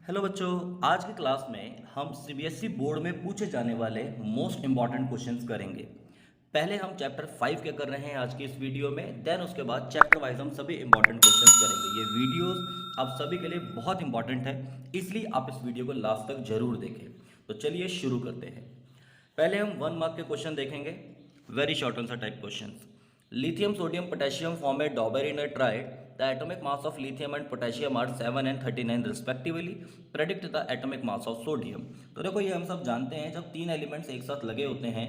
Hello बच्चों। आज की क्लास में हम सीबीएसई बोर्ड में पूछे जाने वाले मोस्ट इंपॉर्टेंट क्वेश्चंस करेंगे। पहले हम चैप्टर 5 के कर रहे हैं आज की इस वीडियो में, देन उसके बाद चैप्टर वाइज हम सभी इंपॉर्टेंट क्वेश्चंस करेंगे। ये वीडियोस आप सभी के लिए बहुत इंपॉर्टेंट है, इसलिए आप इस वीडियो को लास्ट तक जरूर देखें। तो चलिए शुरू करते हैं। पहले हम 1 मार्क के क्वेश्चन देखेंगे, very short answer type questions. Lithium, sodium, potassium form a Dauber-Inner triad. The atomic mass of lithium and potassium are 7 and 39 respectively. Predict the atomic mass of sodium. तो देखो ये हम सब जानते हैं, जब तीन एलिमेंट्स एक साथ लगे होते हैं,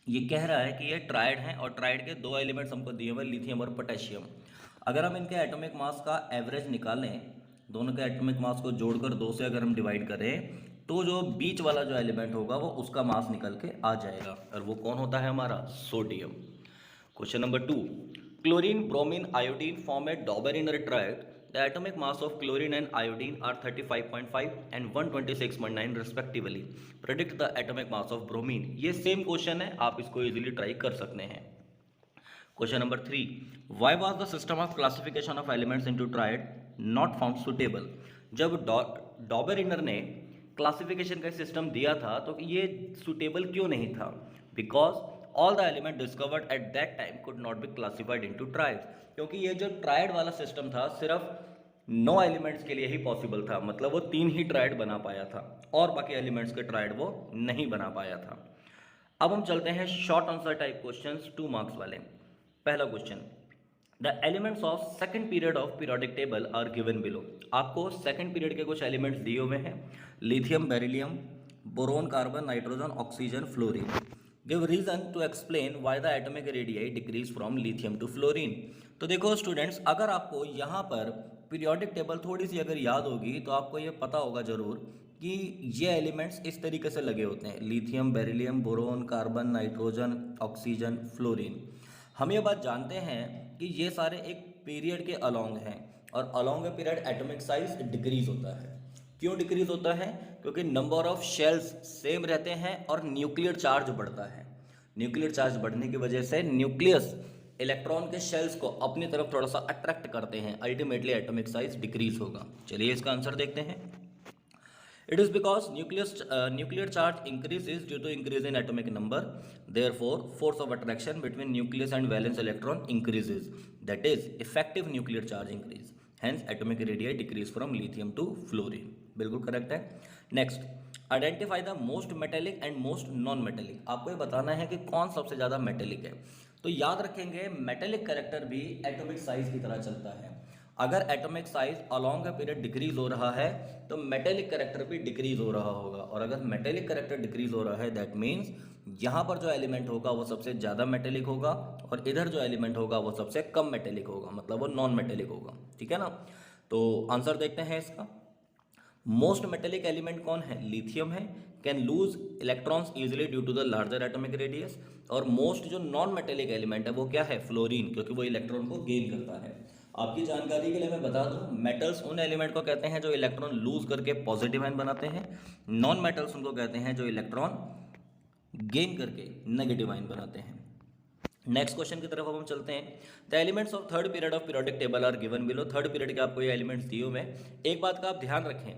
ये कह रहा है कि ये ट्राइड हैं और ट्राइड के दो एलिमेंट्स हमको दिए हुए लिथियम और पोटेशियम। अगर हम इनके एटॉमिक मास का एवरेज निकालें, दोनों के एटॉमिक मास को जोड़कर 2 से अगर हम डिवाइड करें, तो जो बीच वाला जो एलिमेंट होगा वो उसका मास निकल के आ जाएगा, और वो कौन होता है हमारा? Sodium. Question number 2. Chlorine, bromine, iodine form a Dauber-Inner triad. The atomic mass of chlorine and iodine are 35.5 and 126.9 respectively. Predict the atomic mass of bromine. ये सेम क्वेश्चन है, आप इसको इजीली ट्राई कर सकते हैं। Question number 3. Why was the system of classification of elements into triad not found suitable? जब डॉबर-इनर ने classification का सिस्टम दिया था तो ये सुटेबल क्यों नहीं था? Because all the element discovered at that time could not be classified into triads. क्योंकि ये जो ट्राइड वाला सिस्टम था सिर्फ 9 एलिमेंट्स के लिए ही पॉसिबल था, मतलब वो 3 ही ट्राइड बना पाया था और बाकी एलिमेंट्स के ट्राइड वो नहीं बना पाया था। अब हम चलते हैं short answer type questions 2 marks वाले। पहला question, the elements of second period of periodic table are given below. आपको सेकंड पीरियड के कुछ एलिमेंट्स दिए हुए हैं, lithium, beryllium, boron, carbon, nitrogen, oxygen, fluorine. Give reason to explain why the atomic radii decrease from lithium to fluorine. तो देखो students, अगर आपको यहाँ पर पीरियोडिक टेबल थोड़ी सी अगर याद होगी तो आपको ये पता होगा जरूर कि ये एलिमेंट्स इस तरीके से लगे होते हैं, lithium, beryllium, boron, carbon, nitrogen, oxygen, fluorine. हम ये बात जानते हैं कि ये सारे एक पीरियड के अलोंग हैं, और along a period atomic size decrease होता है। क्यों डिक्रीज होता है? क्योंकि नंबर ऑफ शेल्स सेम रहते हैं और न्यूक्लियर चार्ज बढ़ता है। न्यूक्लियर चार्ज बढ़ने की वजह से न्यूक्लियस इलेक्ट्रॉन के शेल्स को अपनी तरफ थोड़ा सा अट्रैक्ट करते हैं, अल्टीमेटली एटॉमिक साइज डिक्रीज होगा। चलिए इसका आंसर देखते हैं। It is because nuclear charge increases due to increase in atomic number. Therefore, force of attraction between nucleus and valence electron increases. That is, effective nuclear charge increase. Hence, atomic radii decrease from lithium to fluorine. बिल्कुल correct है। Next, identify the most metallic and most non metallic. आपको ये बताना है कि कौन सबसे ज़्यादा मेटेलिक है। तो याद रखेंगे, मेटेलिक कैरेक्टर भी एटॉमिक साइज की तरह चलता है। अगर atomic size along a period decrease हो रहा है तो मेटेलिक कैरेक्टर भी डिक्रीज हो रहा होगा, और अगर मेटेलिक कैरेक्टर डिक्रीज हो रहा है दैट मीन्स यहाँ पर जो एलिमेंट होगा वो सबसे ज़्यादा मेटेलिक होगा, और इधर जो एलिमेंट होगा वो सबसे कम मेटेलिक होगा, मतलब वो नॉन मेटेलिक होगा। ठीक है ना? तो आंसर देखते हैं इसका। मोस्ट मेटेलिक एलिमेंट कौन है? लिथियम है। Can lose electrons easily due to the larger atomic radius. और मोस्ट जो नॉन मेटेलिक एलिमेंट है वो क्या है? फ्लोरीन, क्योंकि वो इलेक्ट्रॉन को गेन करता है। आपकी जानकारी के लिए मैं बता दूं, मेटल्स उन एलिमेंट को कहते हैं जो इलेक्ट्रॉन लूज करके पॉजिटिव आयन बनाते हैं, नॉन मेटल्स उनको कहते हैं जो इलेक्ट्रॉन गेन करके नेगेटिव आयन बनाते हैं। नेक्स्ट क्वेश्चन की तरफ अब हम चलते हैं। The elements of third period of periodic table are given below. Third period के आपको ये एलिमेंट्स दिए हुए हैं। एक बात का आप ध्यान रखें,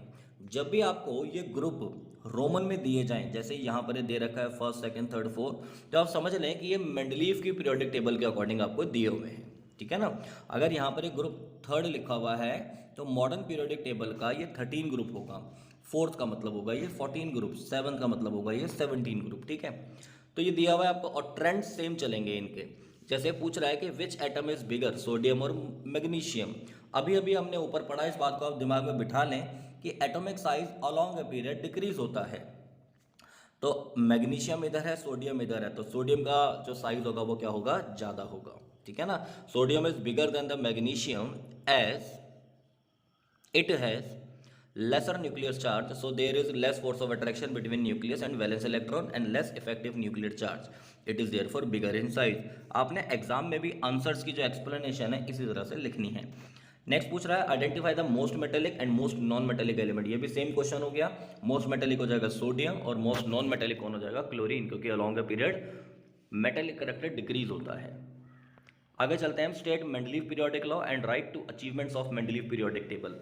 जब भी आपको ये ग्रुप रोमन में दिए जाएं, जैसे यहाँ पर ये दे रखा है फर्स्ट, सेकंड, थर्ड, फोर्थ, तो आप समझ लें कि ये मेंडलीव की पीरियोडिक टेबल के अकॉर्डिंग आपको दिए हुए हैं। ठीक है ना? अगर यहाँ पर एक ग्रुप थर्ड लिखा हुआ है तो मॉडर्न पीरियोडिक टेबल का ये 13 ग्रुप होगा, फोर्थ का मतलब होगा ये 14 ग्रुप, सेवन्थ का मतलब होगा ये 17 ग्रुप। ठीक है? तो ये दिया हुआ है आपको, और ट्रेंड सेम चलेंगे इनके। जैसे पूछ रहा है कि विच एटम इज बिगर, सोडियम और मैग्नीशियम। अभी अभी हमने ऊपर पढ़ा, इस बात को आप दिमाग में बिठा लें कि atomic size along a period decrease होता है। तो मैग्नीशियम इधर है, सोडियम इधर है, तो सोडियम का जो साइज होगा वो क्या होगा? ज़्यादा होगा। ठीक है ना? Sodium is bigger than the magnesium as it has lesser nuclear charge, so there is less force of attraction between nucleus and valence electron and less effective nuclear charge. It is therefore bigger in size. आपने exam में भी answers की जो explanation है इसी तरह से लिखनी है। नेक्स्ट पूछ रहा है identify the most metallic and most non metallic element. ये भी सेम क्वेश्चन हो गया। मोस्ट मेटेलिक हो जाएगा सोडियम और मोस्ट नॉन मेटेलिक कौन हो जाएगा? क्लोरीन, क्योंकि along the period metallic character decrease होता है। आगे चलते हैं हम। State Mendeleev periodic law and write two achievements of Mendeleev periodic table.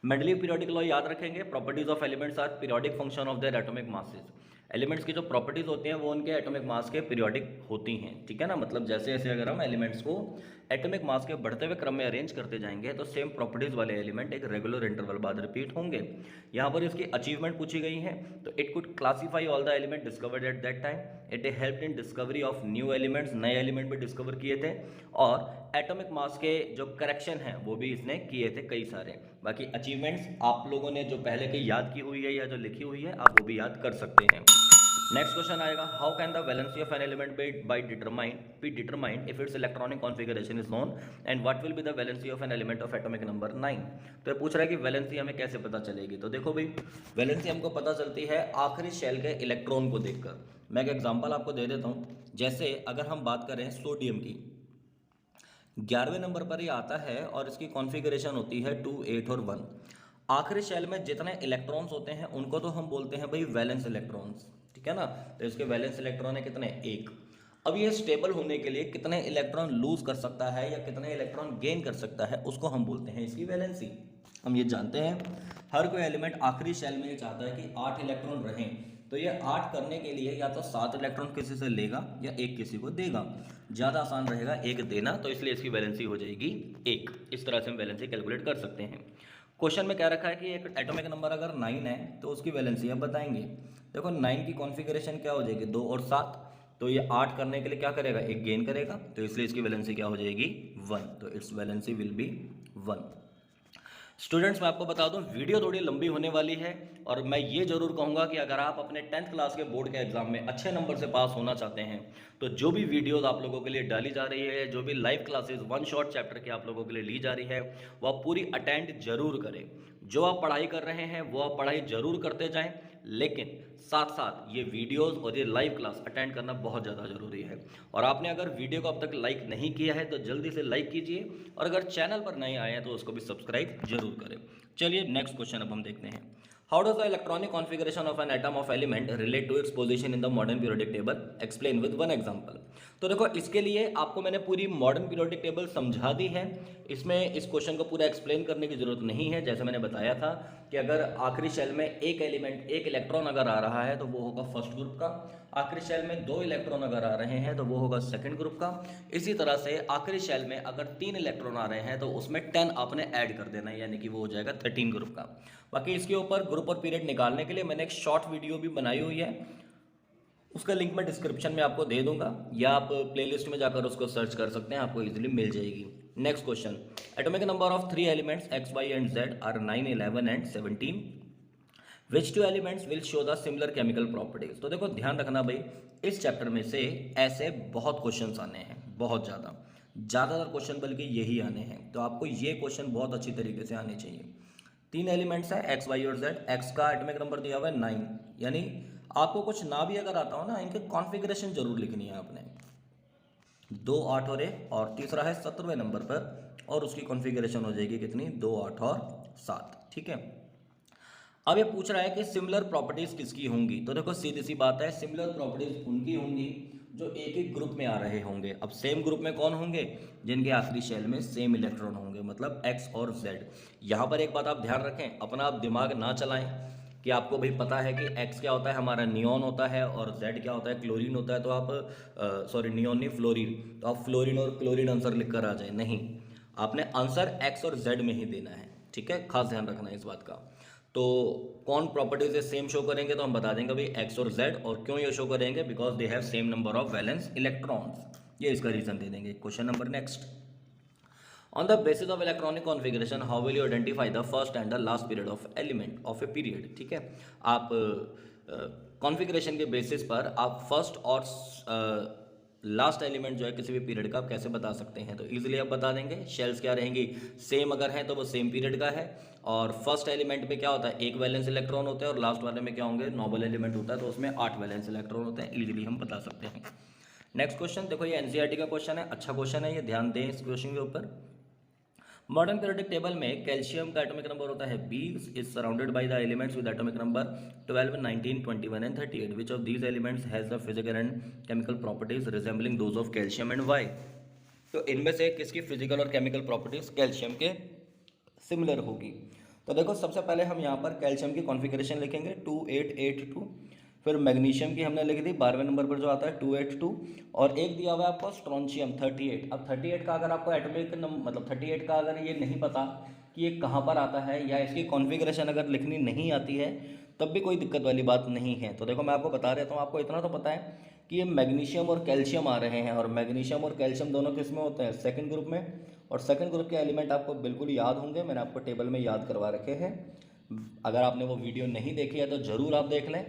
Mendeleev periodic law याद रखेंगे, properties of elements are periodic function of their atomic masses. Elements की जो प्रॉपर्टीज होती हैं वो उनके एटॉमिक मास के पीरियोडिक होती हैं, ठीक है ना। मतलब जैसे जैसे अगर हम एलिमेंट्स को एटॉमिक मास के बढ़ते हुए क्रम में अरेंज करते जाएंगे तो सेम प्रॉपर्टीज वाले एलिमेंट एक रेगुलर इंटरवल बाद रिपीट होंगे। यहाँ पर इसकी अचीवमेंट पूछी गई है, तो it could classify all the element discovered at that time, it helped in discovery of new elements, नए एलिमेंट भी डिस्कवर किए थे, और एटॉमिक मास के जो करेक्शन हैं वो भी इसने किए थे कई सारे। बाकी अचीवमेंट्स आप लोगों ने जो पहले की याद की हुई है या जो लिखी हुई है आप वो भी याद कर सकते हैं। नेक्स्ट क्वेश्चन आएगा, how can the valency of an element be determined if it's electronic configuration is known and what will be the valency of an element of atomic number 9। तो ये पूछ रहा है कि वैलेंसी हमें कैसे पता चलेगी। तो देखो भाई, वैलेंसी हमको पता चलती है आखिरी शेल के इलेक्ट्रॉन को देखकर। मैं एक एग्जांपल आपको दे देता हूँ। जैसे अगर हम बात करें सोडियम की, 11वें नंबर पर ये आता है और इसकी कॉन्फ़िगरेशन होती है 2, 8 और 1। आखिरी शेल में जितने इलेक्ट्रॉन्स होते हैं उनको तो हम बोलते हैं भाई वैलेंस इलेक्ट्रॉन्स, ठीक है ना। तो इसके वैलेंस इलेक्ट्रॉन है कितने, 1। अब ये स्टेबल होने के लिए कितने इलेक्ट्रॉन लूज कर सकता है या कितने इलेक्ट्रॉन गेन कर सकता है उसको हम बोलते हैं इसकी वैलेंसी। हम ये जानते हैं हर कोई एलिमेंट आखिरी शेल में ये चाहता है कि 8 इलेक्ट्रॉन रहें, तो ये 8 करने के लिए या तो 7 इलेक्ट्रॉन किसी से लेगा या 1 किसी को देगा। ज़्यादा आसान रहेगा 1 देना, तो इसलिए इसकी वैलेंसी हो जाएगी 1। इस तरह से हम वैलेंसी कैलकुलेट कर सकते हैं। क्वेश्चन में क्या रखा है कि एक एटॉमिक नंबर अगर 9 है तो उसकी वैलेंसी आप बताएंगे। देखो 9 की कॉन्फ़िगरेशन क्या हो जाएगी, 2 और 7, तो ये 8 करने के लिए क्या करेगा, 1 गेन करेगा, तो इसलिए इसकी वैलेंसी क्या हो जाएगी, 1। तो it's valency will be 1। Students मैं आपको बता दूं वीडियो थोड़ी लंबी होने वाली है, और मैं ये जरूर कहूँगा कि अगर आप अपने 10th क्लास के बोर्ड के एग्जाम में अच्छे नंबर से पास होना चाहते हैं तो जो भी वीडियोस आप लोगों के लिए डाली जा रही है, जो भी लाइव क्लासेस 1 शॉर्ट चैप्टर की आप लोगों के लिए ली जा रही है, वो आप पूरी अटेंड जरूर करें। जो आप पढ़ाई कर रहे हैं वो आप पढ़ाई जरूर करते जाएं, लेकिन साथ साथ ये वीडियोस और ये लाइव क्लास अटेंड करना बहुत ज़्यादा ज़रूरी है। और आपने अगर वीडियो को अब तक लाइक नहीं किया है तो जल्दी से लाइक कीजिए, और अगर चैनल पर नए आए हैं तो उसको भी सब्सक्राइब जरूर करें। चलिए नेक्स्ट क्वेश्चन अब हम देखते हैं। How does the electronic configuration of an atom of element relate to its position in the modern periodic table, explain with one example. तो देखो इसके लिए आपको मैंने पूरी मॉडर्न पीरियोडिक टेबल समझा दी है, इसमें इस क्वेश्चन को पूरा एक्सप्लेन करने की जरूरत नहीं है। जैसे मैंने बताया था कि अगर आखिरी शेल में एक एलिमेंट, एक इलेक्ट्रॉन अगर आ रहा है तो वो होगा फर्स्ट ग्रुप का, आखिरी शेल में 2 इलेक्ट्रॉन अगर आ रहे हैं तो वो होगा सेकंड ग्रुप का। इसी तरह से आखिरी शेल में अगर 3 इलेक्ट्रॉन आ रहे हैं तो उसमें 10 आपने ऐड कर देना है, यानी कि वो हो जाएगा 13 ग्रुप का। बाकी इसके ऊपर ग्रुप और पीरियड निकालने के लिए मैंने एक शॉर्ट वीडियो भी बनाई हुई है, उसका लिंक मैं डिस्क्रिप्शन में आपको दे दूंगा, या आप प्लेलिस्ट में जाकर उसको सर्च कर सकते हैं, आपको इजीली मिल जाएगी। Next question, atomic number of 3 elements x, y and z are 9, 11 and 17। Which 2 elements will show the similar chemical properties. तो देखो ध्यान रखना भाई, इस चैप्टर में से ऐसे बहुत क्वेश्चन आने हैं, बहुत ज़्यादातर क्वेश्चन बल्कि यही आने हैं, तो आपको ये क्वेश्चन बहुत अच्छी तरीके से आने चाहिए। 3 एलिमेंट्स हैं x, y और z, x का एटॉमिक नंबर दिया हुआ है 9, यानी आपको कुछ ना भी अगर आता हो ना, इनके कॉन्फ़िगरेशन जरूर लिखनी है आपने। 2, 8 और 1, और तीसरा है 17वें नंबर पर, और उसकी कॉन्फ़िगरेशन हो जाएगी कितनी, 2, 8 और 7, ठीक है। अब ये पूछ रहा है कि सिमिलर प्रॉपर्टीज किसकी होंगी। तो देखो सीधी सी बात है, सिमिलर प्रॉपर्टीज उनकी होंगी जो एक ही ग्रुप में आ रहे होंगे। अब सेम ग्रुप में कौन होंगे, जिनके आखिरी शेल में सेम इलेक्ट्रॉन होंगे, मतलब x और z। यहाँ पर एक बात आप ध्यान रखें, अपना आप दिमाग ना चलाएं कि आपको भाई पता है कि x क्या होता है, हमारा नियॉन होता है, और z क्या होता है, क्लोरीन होता है। तो आप सॉरी नियॉन नहीं, फ्लोरीन, तो आप फ्लोरीन और क्लोरीन आंसर लिख कर आ जाए, नहीं, आपने आंसर x और z में ही देना है, ठीक है, खास ध्यान रखना है इस बात का। तो कौन प्रॉपर्टीज सेम शो करेंगे, तो हम बता देंगे भाई x और z, और क्यों ये शो करेंगे, because they have same number of valence electrons, ये इसका रीजन दे देंगे। Question number next, on the basis of electronic configuration how will you identify the first and the last period of element of a period, ठीक है। आप configuration के basis पर आप first और लास्ट एलिमेंट जो है किसी भी पीरियड का आप कैसे बता सकते हैं, तो इजीली आप बता देंगे। शेल्स क्या रहेंगी, सेम अगर हैं तो वो सेम पीरियड का है, और फर्स्ट एलिमेंट में क्या होता है, 1 वैलेंस इलेक्ट्रॉन होते हैं, और लास्ट वाले में क्या होंगे, नोबल एलिमेंट होता है, तो उसमें 8 वैलेंस इलेक्ट्रॉन होते हैं, इजीली हम बता सकते हैं। नेक्स्ट क्वेश्चन देखो, ये एनसीईआरटी का क्वेश्चन है, अच्छा क्वेश्चन है ये, ध्यान दें इस क्वेश्चन के ऊपर। मॉडर्न पीरियोडिक टेबल में कैल्शियम का एटॉमिक नंबर होता है 20, is surrounded by the elements with atomic number 12, 19, 21 and 38। Which of these elements has the physical and chemical properties resembling those of calcium and Y. तो इनमें से किसकी physical और chemical properties calcium के similar होगी। तो देखो सबसे पहले हम यहाँ पर कैल्शियम की कॉन्फ़िगरेशन लिखेंगे 2882, फिर मैग्नीशियम की हमने लिख दी 12वें नंबर पर जो आता है 282, और एक दिया हुआ है आपको स्ट्रोंशियम 38। अब 38 का अगर आपको एटॉमिक मतलब 38 का अगर ये नहीं पता कि ये कहाँ पर आता है या इसकी कॉन्फ़िगरेशन अगर लिखनी नहीं आती है तब भी कोई दिक्कत वाली बात नहीं है। तो देखो मैं आपको बता देता हूँ, आपको इतना तो पता है कि ये मैग्नीशियम और कैल्शियम आ रहे हैं, और मैग्नीशियम और कैल्शियम दोनों किस में होते हैं, सेकंड ग्रुप में। और सेकंड ग्रुप के एलिमेंट आपको बिल्कुल याद होंगे, मैंने आपको टेबल में याद करवा रखे हैं। अगर आपने वो वीडियो नहीं देखी है तो ज़रूर आप देख लें।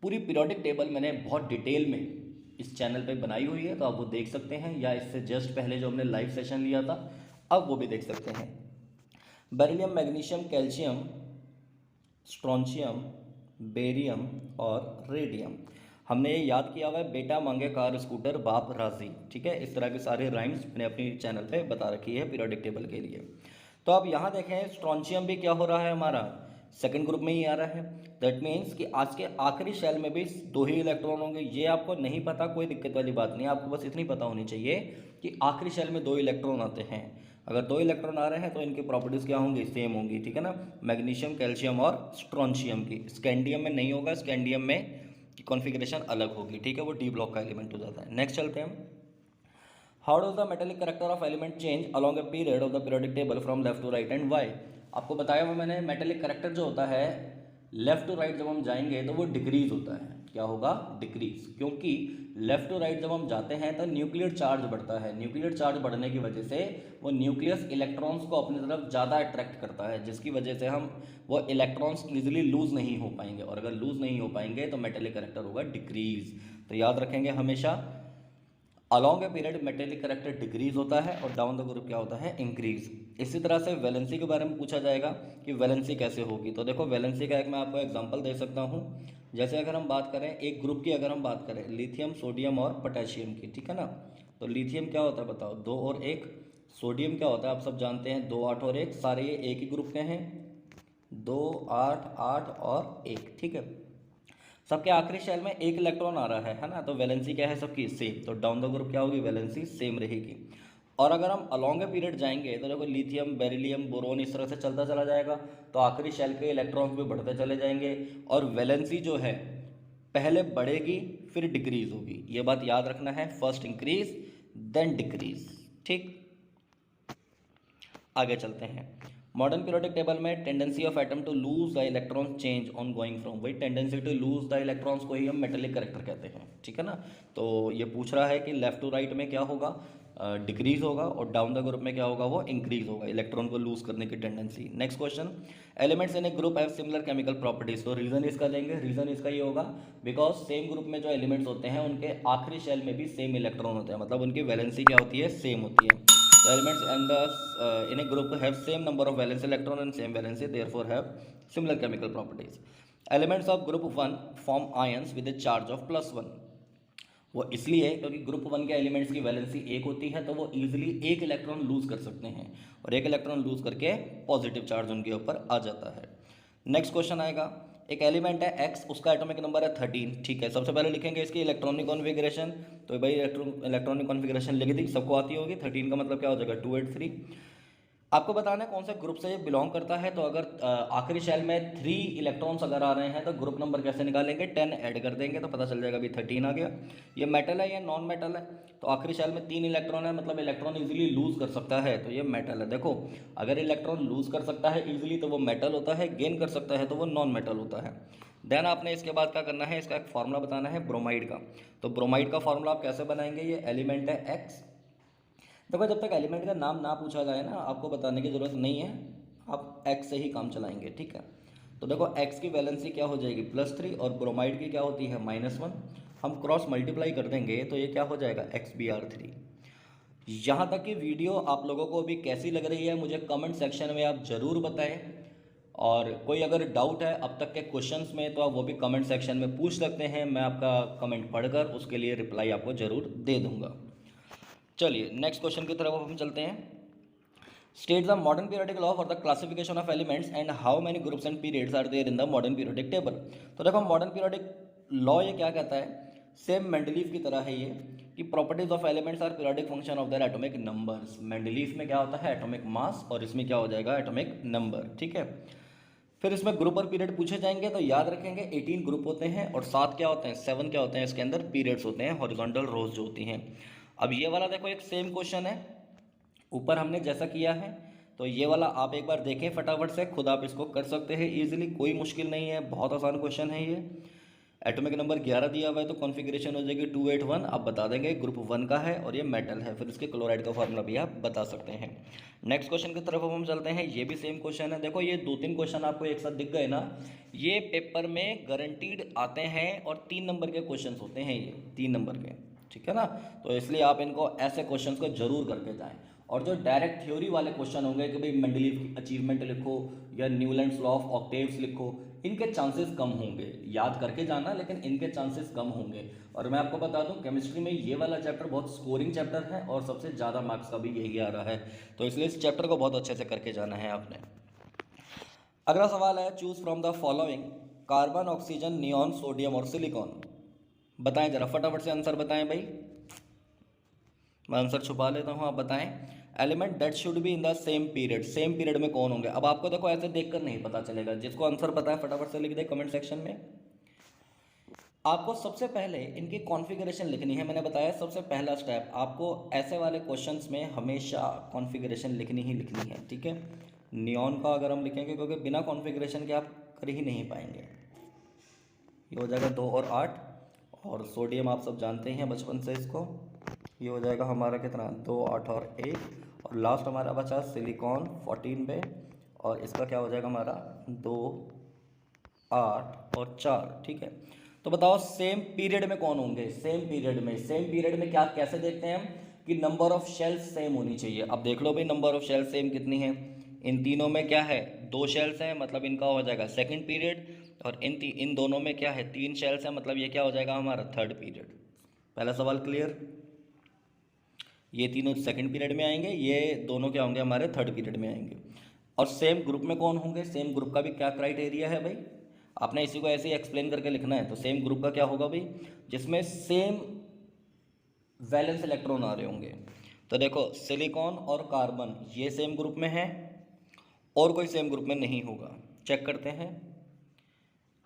पूरी पीरियोडिक टेबल मैंने बहुत डिटेल में इस चैनल पे बनाई हुई है, तो आप वो देख सकते हैं, या इससे जस्ट पहले जो हमने लाइव सेशन लिया था अब वो भी देख सकते हैं। Beryllium, magnesium, calcium, strontium, barium और रेडियम। हमने ये याद किया हुआ है, बेटा मांगे कार स्कूटर बाप राजी, ठीक है। इस तरह के सारे राइम्स मैंने अपनी चैनल पे बता रखी है पीरियोडिक टेबल के लिए। तो आप यहाँ देखें स्ट्रोंशियम भी क्या हो रहा है, हमारा सेकंड ग्रुप में ही आ रहा है। दैट मीन्स कि आज के आखिरी शेल में भी 2 ही इलेक्ट्रॉन होंगे। ये आपको नहीं पता कोई दिक्कत वाली बात नहीं है, आपको बस इतनी पता होनी चाहिए कि आखिरी शेल में 2 इलेक्ट्रॉन आते हैं। अगर 2 इलेक्ट्रॉन आ रहे हैं तो इनकी प्रॉपर्टीज़ क्या होंगी, सेम होंगी, ठीक है ना। मैग्नीशियम, कैल्शियम और स्ट्रोंशियम की। स्कैंडियम में नहीं होगा, स्कैंडियम में की कॉन्फ़िगरेशन अलग होगी, ठीक है, वो डी ब्लॉक का एलिमेंट हो जाता है। नेक्स्ट चलते हैं। How does the metallic character of element change along a period of the periodic table from left to right and why. आपको बताया हुआ मैंने, मेटेलिक करेक्टर जो होता है लेफ्ट टू राइट जब हम जाएंगे तो वो डिक्रीज होता है। क्या होगा, डिक्रीज, क्योंकि लेफ्ट टू राइट जब हम जाते हैं तो न्यूक्लियर चार्ज बढ़ता है। न्यूक्लियर चार्ज बढ़ने की वजह से वो न्यूक्लियस इलेक्ट्रॉन्स को अपनी तरफ ज़्यादा अट्रैक्ट करता है, जिसकी वजह से हम वो इलेक्ट्रॉन्स ईजिली लूज़ नहीं हो पाएंगे, और अगर लूज़ नहीं हो पाएंगे तो मेटेलिक करेक्टर होगा डिक्रीज। तो याद रखेंगे हमेशा, along a period metallic character decrease होता है और डाउन द ग्रुप क्या होता है, इंक्रीज। इसी तरह से वैलेंसी के बारे में पूछा जाएगा कि वैलेंसी कैसे होगी। तो देखो वैलेंसी का एक मैं आपको एग्जांपल दे सकता हूँ। जैसे अगर हम बात करें एक ग्रुप की, अगर हम बात करें लिथियम, सोडियम और पोटेशियम की, ठीक है ना। तो लिथियम क्या होता है बताओ, 2 और 1। सोडियम क्या होता है आप सब जानते हैं, 2, 8 और 1। सारे ये एक ही ग्रुप के हैं, 2, 8, 8 और 1, ठीक है। सबके आखिरी शेल में एक इलेक्ट्रॉन आ रहा है ना, तो वैलेंसी क्या है सबकी, सेम। तो डाउन द ग्रुप क्या होगी, वैलेंसी सेम रहेगी। और अगर हम अलॉन्ग ए पीरियड जाएंगे तो देखो लिथियम, बेरिलियम, बोरोन इस तरह से चलता चला जाएगा, तो आखिरी शेल के इलेक्ट्रॉन्स भी बढ़ते चले जाएंगे, और वैलेंसी जो है पहले बढ़ेगी फिर डिक्रीज होगी। ये बात याद रखना है, फर्स्ट इंक्रीज देन डिक्रीज, ठीक। आगे चलते हैं। मॉडर्न पीरियोडिक टेबल में tendency of atom to lose the electron change on going from, वही tendency to lose the electrons को ही हम मेटेलिक करेक्टर कहते हैं, ठीक है ना। तो ये पूछ रहा है कि लेफ्ट टू राइट में क्या होगा, डिक्रीज होगा, और डाउन द ग्रुप में क्या होगा, वो इंक्रीज होगा, इलेक्ट्रॉन को लूज करने की tendency. Next question, elements in A group have similar chemical properties. तो रीजन इसका लेंगे, रीजन इसका ये होगा बिकॉज सेम ग्रुप में जो एलिमेंट्स होते हैं उनके आखिरी शेल में भी सेम इलेक्ट्रॉन होते हैं, मतलब उनकी वैलेंसी क्या होती है, सेम होती है। The elements and the in a group have same number of valence electron and same valency, therefore have similar chemical properties. Elements of group 1 form ions with a charge of +1। वो इसलिए क्योंकि group 1 के elements की valency 1 होती है, तो वो easily एक इलेक्ट्रॉन लूज कर सकते हैं, और एक इलेक्ट्रॉन लूज करके पॉजिटिव चार्ज उनके ऊपर आ जाता है। नेक्स्ट क्वेश्चन आएगा, एक एलिमेंट है X, उसका एटॉमिक नंबर है 13, ठीक है। सबसे पहले लिखेंगे इसकी इलेक्ट्रॉनिक कॉन्फ़िगरेशन। तो भाई इलेक्ट्रॉनिक कॉन्फ़िगरेशन लिख दी, सबको आती होगी। 13 का मतलब क्या हो जाएगा, 283। आपको बताना है कौन से ग्रुप से ये बिलोंग करता है। तो अगर आखिरी शेल में 3 इलेक्ट्रॉन्स अगर आ रहे हैं तो ग्रुप नंबर कैसे निकालेंगे, 10 ऐड कर देंगे तो पता चल जाएगा अभी 13 आ गया। ये मेटल है या नॉन मेटल है, तो आखिरी शेल में 3 इलेक्ट्रॉन है, मतलब इलेक्ट्रॉन इजीली लूज कर सकता है, तो ये मेटल है। देखो अगर इलेक्ट्रॉन लूज कर सकता है इजीली तो वो मेटल होता है, गेन कर सकता है तो वो नॉन मेटल होता है। देन आपने इसके बाद क्या करना है, इसका एक फार्मूला बताना है ब्रोमाइड का। तो ब्रोमाइड का फार्मूला आप कैसे बनाएंगे, ये एलिमेंट है X। देखो जब तक एलिमेंट का नाम ना पूछा जाए ना, आपको बताने की ज़रूरत नहीं है, आप X से ही काम चलाएंगे, ठीक है। तो देखो X की वैलेंसी क्या हो जाएगी, +3, और ब्रोमाइड की क्या होती है, -1। हम क्रॉस मल्टीप्लाई कर देंगे तो ये क्या हो जाएगा, XBr3। यहाँ तक की वीडियो आप लोगों को अभी कैसी लग रही है मुझे कमेंट सेक्शन में आप ज़रूर बताएं, और कोई अगर डाउट है अब तक के क्वेश्चंस में तो आप वो भी कमेंट सेक्शन में पूछ सकते हैं, मैं आपका कमेंट पढ़कर उसके लिए रिप्लाई आपको ज़रूर दे दूंगा। चलिए नेक्स्ट क्वेश्चन की तरफ हम चलते हैं। State the modern periodic law for the classification of elements and how many groups and periods are there in the modern periodic table. तो देखो मॉडर्न पीरियोडिक लॉ ये क्या कहता है, सेम मेंडलीव की तरह है ये, कि properties of elements are periodic function of their atomic numbers. Mendeleev में क्या होता है, एटॉमिक मास, और इसमें क्या हो जाएगा, एटॉमिक नंबर। ठीक है, फिर इसमें ग्रुप और पीरियड पूछे जाएंगे तो याद रखेंगे 18 ग्रुप होते हैं और 7 क्या होते हैं, 7 क्या होते हैं इसके अंदर, पीरियड्स होते हैं, हॉरिजॉन्टल रोज जो होती हैं। अब ये वाला देखो एक सेम क्वेश्चन है, ऊपर हमने जैसा किया है, तो ये वाला आप एक बार देखें फटाफट से, खुद आप इसको कर सकते हैं इजीली, कोई मुश्किल नहीं है, बहुत आसान क्वेश्चन है ये। एटॉमिक नंबर 11 दिया हुआ है तो कॉन्फ़िगरेशन हो जाएगी 281, आप बता देंगे ग्रुप 1 का है और ये मेटल है, फिर इसके क्लोराइड का फार्मूला भी आप बता सकते हैं। नेक्स्ट क्वेश्चन की तरफ अब हम चलते हैं, ये भी सेम क्वेश्चन है। देखो ये 2-3 क्वेश्चन आपको एक साथ दिख गए ना, ये पेपर में गारंटीड आते हैं और 3 नंबर के क्वेश्चन होते हैं, ये 3 नंबर के, ठीक है ना। तो इसलिए आप इनको ऐसे क्वेश्चन को जरूर करके जाएँ। और जो डायरेक्ट थ्योरी वाले क्वेश्चन होंगे कि भाई मेंडलीव की अचीवमेंट लिखो या न्यूलैंड्स लॉ ऑफ ऑक्टेव्स लिखो, इनके चांसेस कम होंगे, याद करके जाना लेकिन इनके चांसेस कम होंगे। और मैं आपको बता दूं केमिस्ट्री में ये वाला चैप्टर बहुत स्कोरिंग चैप्टर है और सबसे ज़्यादा मार्क्स का भी यही आ रहा है, तो इसलिए इस चैप्टर को बहुत अच्छे से करके जाना है आपने। अगला सवाल है, choose from the following carbon, oxygen, neon, sodium और सिलिकॉन। बताएं जरा फटाफट से आंसर बताएं भाई, मैं आंसर छुपा लेता हूँ, आप बताएं। Element that should be in the same period, same period में कौन होंगे। अब आपको देखो ऐसे देखकर नहीं पता चलेगा, जिसको आंसर पता है फटाफट से लिख दे कमेंट सेक्शन में। आपको सबसे पहले इनकी कॉन्फ़िगरेशन लिखनी है, मैंने बताया सबसे पहला स्टेप, आपको ऐसे वाले क्वेश्चंस में हमेशा कॉन्फ़िगरेशन लिखनी ही लिखनी है, ठीक है। नियॉन का अगर हम लिखेंगे, क्योंकि बिना कॉन्फ़िगरेशन के आप कर ही नहीं पाएंगे, ये हो जाएगा 2 और 8, और सोडियम आप सब जानते हैं बचपन से इसको, ये हो जाएगा हमारा कितना, 2, 8 और 1, और लास्ट हमारा बचा सिलिकॉन 14 पे, और इसका क्या हो जाएगा हमारा 2, 8 और 4, ठीक है। तो बताओ सेम पीरियड में कौन होंगे, सेम पीरियड में क्या कैसे देखते हैं हम कि नंबर ऑफ शेल्स सेम होनी चाहिए। अब देख लो भाई नंबर ऑफ शेल्स सेम कितनी है, इन तीनों में क्या है, 2 शेल्स हैं, मतलब इनका हो जाएगा सेकंड पीरियड, और इन दोनों में क्या है, 3 शेल्स हैं, मतलब ये क्या हो जाएगा हमारा थर्ड पीरियड। पहला सवाल क्लियर, ये तीनों सेकंड पीरियड में आएंगे, ये दोनों क्या होंगे हमारे थर्ड पीरियड में आएंगे। और सेम ग्रुप में कौन होंगे, सेम ग्रुप का भी क्या क्राइटेरिया है भाई, आपने इसी को ऐसे ही एक्सप्लेन करके लिखना है। तो सेम ग्रुप का क्या होगा भाई, जिसमें सेम वैलेंस इलेक्ट्रॉन आ रहे होंगे। तो देखो सिलिकॉन और कार्बन ये सेम ग्रुप में है और कोई सेम ग्रुप में नहीं होगा, चेक करते हैं।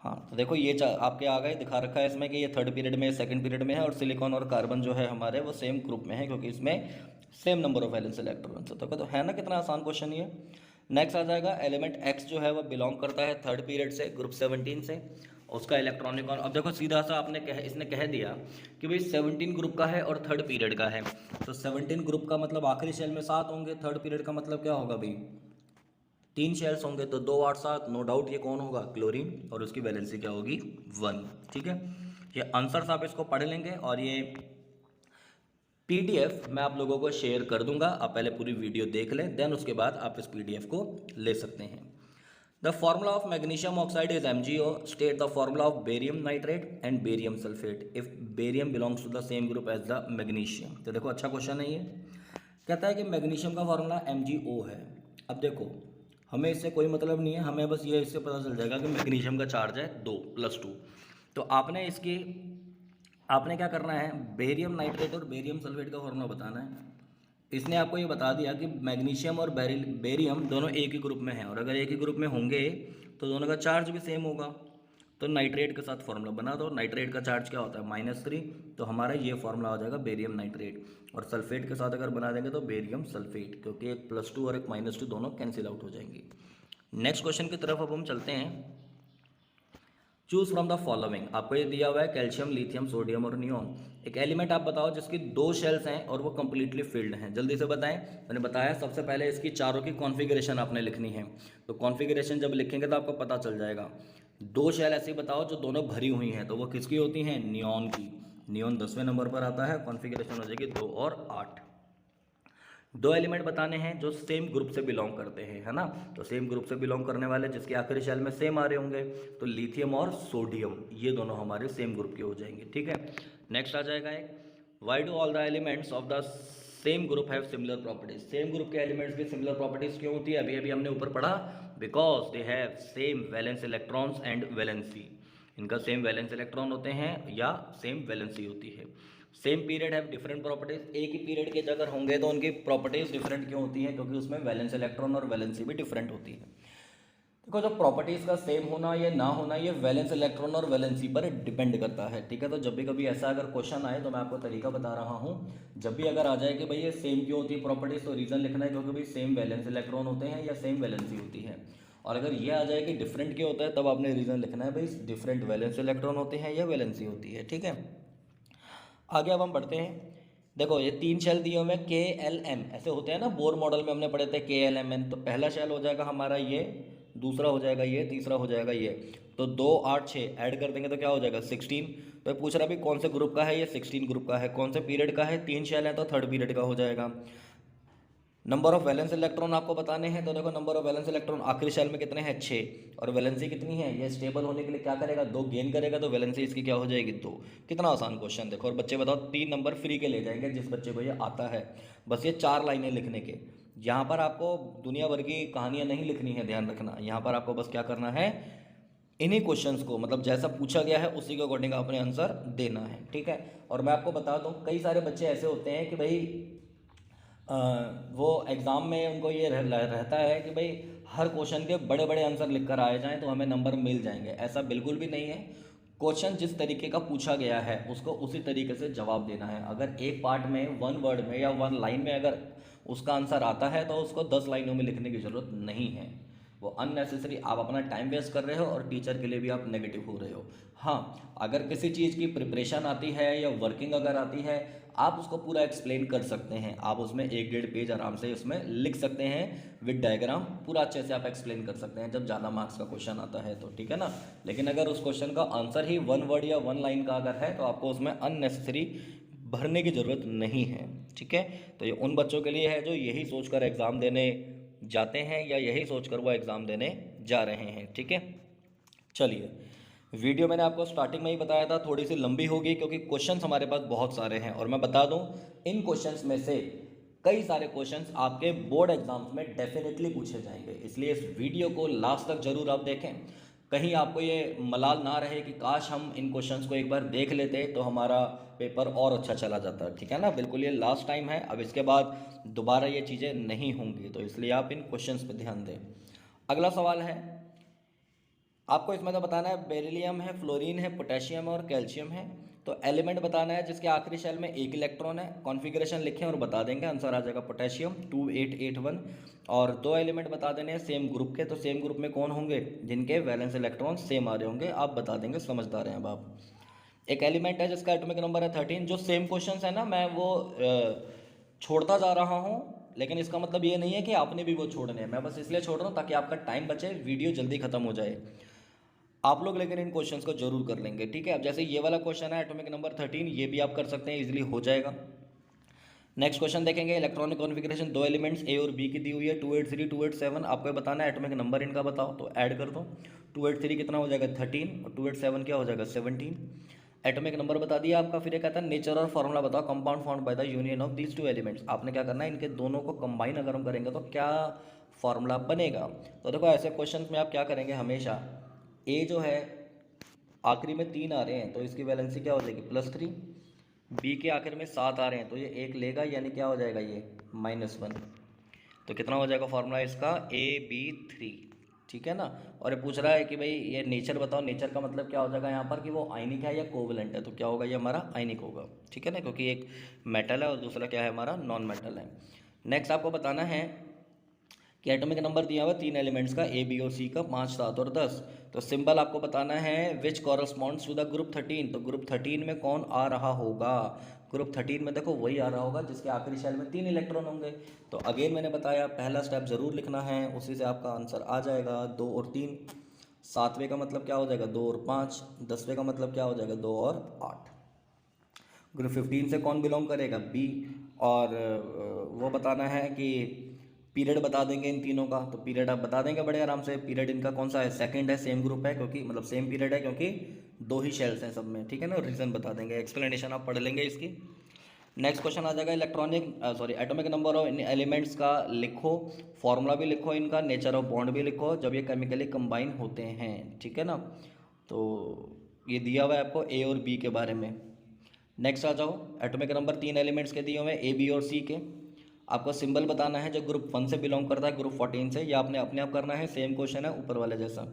हाँ तो देखो ये आपके आ गए, दिखा रखा है इसमें कि ये थर्ड पीरियड में सेकंड पीरियड में है, और सिलिकॉन और कार्बन जो है हमारे वो सेम ग्रुप में है, क्योंकि इसमें same number of valence electrons है। तो है ना कितना आसान क्वेश्चन ये। नेक्स्ट आ जाएगा एलिमेंट एक्स जो है वो बिलोंग करता है थर्ड पीरियड से, ग्रुप 17 से, उसका इलेक्ट्रॉनिक। और अब देखो सीधा सा इसने कह दिया कि भाई 17 ग्रुप का है और थर्ड पीरियड का है, तो 17 ग्रुप का मतलब आखिरी शेल में 7 होंगे, थर्ड पीरियड का मतलब क्या होगा भाई 3 शेल्स होंगे, तो 2, 8, 7, नो डाउट ये कौन होगा, क्लोरीन, और उसकी वैलेंसी क्या होगी 1, ठीक है। ये आंसर्स आप इसको पढ़ लेंगे, और ये पीडीएफ मैं आप लोगों को शेयर कर दूंगा, आप पहले पूरी वीडियो देख लें, देन उसके बाद आप इस पीडीएफ को ले सकते हैं। The formula of magnesium oxide is MgO, state the formula of barium nitrate and barium sulphate if barium belongs to the same group as the magnesium. तो देखो अच्छा क्वेश्चन है ये, कहता है कि मैग्नीशियम का फॉर्मूला MgO है। अब देखो हमें इससे कोई मतलब नहीं है, हमें बस ये इससे पता चल जाएगा कि मैग्नीशियम का चार्ज है 2 + 2। तो आपने क्या करना है, बेरियम नाइट्रेट और बेरियम सल्फेट का फॉर्मूला बताना है। इसने आपको ये बता दिया कि मैग्नीशियम और बेरियम दोनों एक ही ग्रुप में हैं, और अगर एक ही ग्रुप में होंगे तो दोनों का चार्ज भी सेम होगा। तो नाइट्रेट के साथ फॉर्मूला बना दो, नाइट्रेट का चार्ज क्या होता है -3, तो हमारा ये फॉर्मूला हो जाएगा बेरियम नाइट्रेट। और सल्फेट के साथ अगर बना देंगे तो बेरियम सल्फेट, क्योंकि एक +2 और एक -2 दोनों कैंसिल आउट हो जाएंगे। नेक्स्ट क्वेश्चन की तरफ अब हम चलते हैं। चूज फ्रॉम द फॉलोइंग, आपको ये दिया हुआ है कैल्शियम, लिथियम, सोडियम और नियॉन। एक एलिमेंट आप बताओ जिसकी 2 शेल्स हैं और वो कंप्लीटली फिल्ड हैं, जल्दी से बताएं। मैंने बताया सबसे पहले इसकी चारों की कॉन्फ़िगरेशन आपने लिखनी है, तो कॉन्फ़िगरेशन जब लिखेंगे तो आपको पता चल जाएगा। 2 शेल ऐसी बताओ जो दोनों भरी हुई हैं, तो वो किसकी होती हैं, नियॉन की। नियॉन 10वें नंबर पर आता है, कॉन्फ़िगरेशन हो जाएगी 2 और 8। 2 एलिमेंट बताने हैं जो सेम ग्रुप से बिलोंग करते हैं, है ना। तो सेम ग्रुप से बिलोंग करने वाले जिसके आखिरी शेल में सेम आ रहे होंगे, तो लिथियम और सोडियम ये दोनों हमारे सेम ग्रुप के हो जाएंगे, ठीक है। नेक्स्ट आ जाएगा एक, why do all the elements of the same group have similar properties. Same group के एलिमेंट्स की सिमिलर प्रॉपर्टीज क्यों होती है, अभी अभी हमने ऊपर पढ़ा, because they have same valence electrons and valency. इनका सेम वैलेंस इलेक्ट्रॉन होते हैं या सेम वैलेंसी होती है। सेम पीरियड है डिफरेंट प्रॉपर्टीज, एक ही पीरियड के अगर होंगे तो उनकी प्रॉपर्टीज डिफरेंट क्यों होती हैं? क्योंकि उसमें वैलेंस इलेक्ट्रॉन और वैलेंसी भी डिफरेंट होती है। देखो जो प्रॉपर्टीज़ का सेम होना या ना होना ये वैलेंस इलेक्ट्रॉन और वैलेंसी पर डिपेंड करता है, ठीक है। तो जब भी कभी ऐसा अगर क्वेश्चन आए तो मैं आपको तरीका बता रहा हूँ। जब भी अगर आ जाए कि भाई ये सेम क्यों होती है प्रॉपर्टीज़, तो रीज़न लिखना है क्योंकि भाई सेम वैलेंस इलेक्ट्रॉन होते हैं या सेम वैलेंसी होती है। और अगर ये आ जाए कि डिफरेंट क्यों होता है, तब आपने रीज़न लिखना है भाई डिफरेंट वैलेंस इलेक्ट्रॉन होते हैं या वैलेंसी होती है, ठीक है। आगे अब हम बढ़ते हैं। देखो ये 3 शेल दिए हुए हैं KLM, ऐसे होते हैं ना, बोर मॉडल में हमने पढ़े थे KLMN। तो पहला शेल हो जाएगा हमारा ये, दूसरा हो जाएगा ये, तीसरा हो जाएगा ये। तो 2 8 6 ऐड कर देंगे तो क्या हो जाएगा 16। तो ये पूछ रहा है भाई कौन से ग्रुप का है, ये 16 ग्रुप का है। कौन से पीरियड का है, 3 शेल है तो थर्ड पीरियड का हो जाएगा। नंबर ऑफ वैलेंस इलेक्ट्रॉन आपको बताने हैं, तो देखो नंबर ऑफ वैलेंस इलेक्ट्रॉन आखिरी शेल में कितने हैं 6, और वैलेंसी कितनी है, ये स्टेबल होने के लिए क्या करेगा 2 गेन करेगा, तो वैलेंसी इसकी क्या हो जाएगी 2। कितना आसान क्वेश्चन देखो। और बच्चे बताओ 3 नंबर फ्री के ले जाएंगे जिस बच्चे को ये आता है, बस ये 4 लाइनें लिखने के। यहाँ पर आपको दुनिया भर की कहानियाँ नहीं लिखनी है, ध्यान रखना। यहाँ पर आपको बस क्या करना है, इन्हीं क्वेश्चंस को मतलब जैसा पूछा गया है उसी के अकॉर्डिंग आपने आंसर देना है, ठीक है। और मैं आपको बता दूं कई सारे बच्चे ऐसे होते हैं कि भाई अ, वो एग्ज़ाम में उनको ये रहता है कि भाई हर क्वेश्चन के बड़े बड़े आंसर लिख कर आए जाएं तो हमें नंबर मिल जाएंगे। ऐसा बिल्कुल भी नहीं है। क्वेश्चन जिस तरीके का पूछा गया है उसको उसी तरीके से जवाब देना है। अगर एक पार्ट में 1 वर्ड में या 1 लाइन में अगर उसका आंसर आता है तो उसको 10 लाइनों में लिखने की ज़रूरत नहीं है। वो अननेसेसरी आप अपना टाइम वेस्ट कर रहे हो और टीचर के लिए भी आप नेगेटिव हो रहे हो। हाँ, अगर किसी चीज़ की प्रिपरेशन आती है या वर्किंग अगर आती है, आप उसको पूरा एक्सप्लेन कर सकते हैं। आप उसमें 1 1.5 पेज आराम से उसमें लिख सकते हैं विद डायग्राम, पूरा अच्छे से आप एक्सप्लेन कर सकते हैं जब ज़्यादा मार्क्स का क्वेश्चन आता है तो, ठीक है ना। लेकिन अगर उस क्वेश्चन का आंसर ही 1 वर्ड या 1 लाइन का अगर है तो आपको उसमें अननेसेसरी भरने की ज़रूरत नहीं है, ठीक है। तो ये उन बच्चों के लिए है जो यही सोचकर एग्ज़ाम देने जाते हैं या यही सोचकर वो एग्ज़ाम देने जा रहे हैं, ठीक है। चलिए, वीडियो मैंने आपको स्टार्टिंग में ही बताया था थोड़ी सी लंबी होगी क्योंकि क्वेश्चंस हमारे पास बहुत सारे हैं। और मैं बता दूं इन क्वेश्चंस में से कई सारे क्वेश्चंस आपके बोर्ड एग्जाम्स में डेफिनेटली पूछे जाएंगे, इसलिए इस वीडियो को लास्ट तक जरूर आप देखें। कहीं आपको ये मलाल ना रहे कि काश हम इन क्वेश्चंस को एक बार देख लेते तो हमारा पेपर और अच्छा चला जाता, ठीक है ना। बिल्कुल ये लास्ट टाइम है, अब इसके बाद दोबारा ये चीज़ें नहीं होंगी, तो इसलिए आप इन क्वेश्चंस पर ध्यान दें। अगला सवाल है, आपको इसमें तो बताना है बेरिलियम है, फ्लोरीन है, पोटेशियम है और कैल्शियम है। तो एलिमेंट बताना है जिसके आखिरी शेल में 1 इलेक्ट्रॉन है। कॉन्फ़िगरेशन लिखें और बता देंगे, आंसर आ जाएगा पोटेशियम 2881। और 2 एलिमेंट बता देने हैं सेम ग्रुप के। तो सेम ग्रुप में कौन होंगे, जिनके वैलेंस इलेक्ट्रॉन सेम आ रहे होंगे, आप बता देंगे, समझदार हैं अब आप। एक एलिमेंट है जिसका एटॉमिक नंबर है 13। जो सेम क्वेश्चन है ना, मैं वो छोड़ता जा रहा हूँ, लेकिन इसका मतलब ये नहीं है कि आपने भी वो छोड़ने हैं। मैं बस इसलिए छोड़ रहा हूँ ताकि आपका टाइम बचे, वीडियो जल्दी खत्म हो जाए। आप लोग लेकिन इन क्वेश्चंस को जरूर कर लेंगे, ठीक है। अब जैसे ये वाला क्वेश्चन है एटॉमिक नंबर 13, ये भी आप कर सकते हैं, इजीली हो जाएगा। नेक्स्ट क्वेश्चन देखेंगे, इलेक्ट्रॉनिक कॉन्फ़िगरेशन 2 एलिमेंट्स ए और बी की दी हुई है 283 287। आपको बताना है एटॉमिक नंबर इनका बताओ, तो ऐड कर दो। 283 कितना हो जाएगा 13 और 287 क्या हो जाएगा 17। एटॉमिक नंबर बता दिया आपका। फिर ये कहता है नेचर और फॉर्मूला बताओ compound found by the union of these 2 elements. आपने क्या करना है, इनके दोनों को कंबाइन अगर हम करेंगे तो क्या फॉर्मूला बनेगा। तो देखो ऐसे क्वेश्चन में आप क्या करेंगे, हमेशा ए जो है आखिरी में 3 आ रहे हैं तो इसकी वैलेंसी क्या हो जाएगी +3। बी के आखिर में 7 आ रहे हैं तो ये 1 लेगा, यानी क्या हो जाएगा ये -1। तो कितना हो जाएगा फॉर्मूला इसका AB3, ठीक है ना। और ये पूछ रहा है कि भाई ये नेचर बताओ। नेचर का मतलब क्या हो जाएगा यहाँ पर कि वो आयनिक है या कोवलेंट है, तो क्या होगा ये हमारा आयनिक होगा, ठीक है ना, क्योंकि एक मेटल है और दूसरा क्या है हमारा नॉन मेटल है। नेक्स्ट आपको बताना है कि एटॉमिक नंबर दिया हुआ 3 एलिमेंट्स का ए बी और सी का 5 7 और 10। तो सिंबल आपको बताना है विच कॉरस्पॉन्ड्स टू द ग्रुप 13। तो ग्रुप 13 में कौन आ रहा होगा, ग्रुप 13 में देखो वही आ रहा होगा जिसके आखिरी शेल में 3 इलेक्ट्रॉन होंगे। तो अगेन मैंने बताया पहला स्टेप ज़रूर लिखना है, उसी से आपका आंसर आ जाएगा 2 और 3। 7वें का मतलब क्या हो जाएगा 2 और 5। 10वें का मतलब क्या हो जाएगा 2 और 8। ग्रुप 15 से कौन बिलोंग करेगा बी। और वो बताना है कि पीरियड बता देंगे इन तीनों का। तो पीरियड आप बता देंगे बड़े आराम से। पीरियड इनका कौन सा है, सेकंड है, सेम ग्रुप है, क्योंकि मतलब सेम पीरियड है क्योंकि 2 ही शेल्स हैं सब में, ठीक है ना। रीज़न बता देंगे, एक्सप्लेनेशन आप पढ़ लेंगे इसकी। नेक्स्ट क्वेश्चन आ जाएगा atomic number of in elements का लिखो, फॉर्मूला भी लिखो, इनका नेचर ऑफ बॉन्ड भी लिखो जब ये केमिकली कंबाइन होते हैं, ठीक है ना। तो ये दिया हुआ है आपको ए और बी के बारे में। नेक्स्ट आ जाओ, एटॉमिक नंबर 3 एलिमेंट्स के दिए हुए हैं ए बी और सी के। आपको सिंबल बताना है जो ग्रुप 1 से बिलोंग करता है ग्रुप 14 से, या आपने अपने आप करना है, सेम क्वेश्चन है ऊपर वाले जैसा।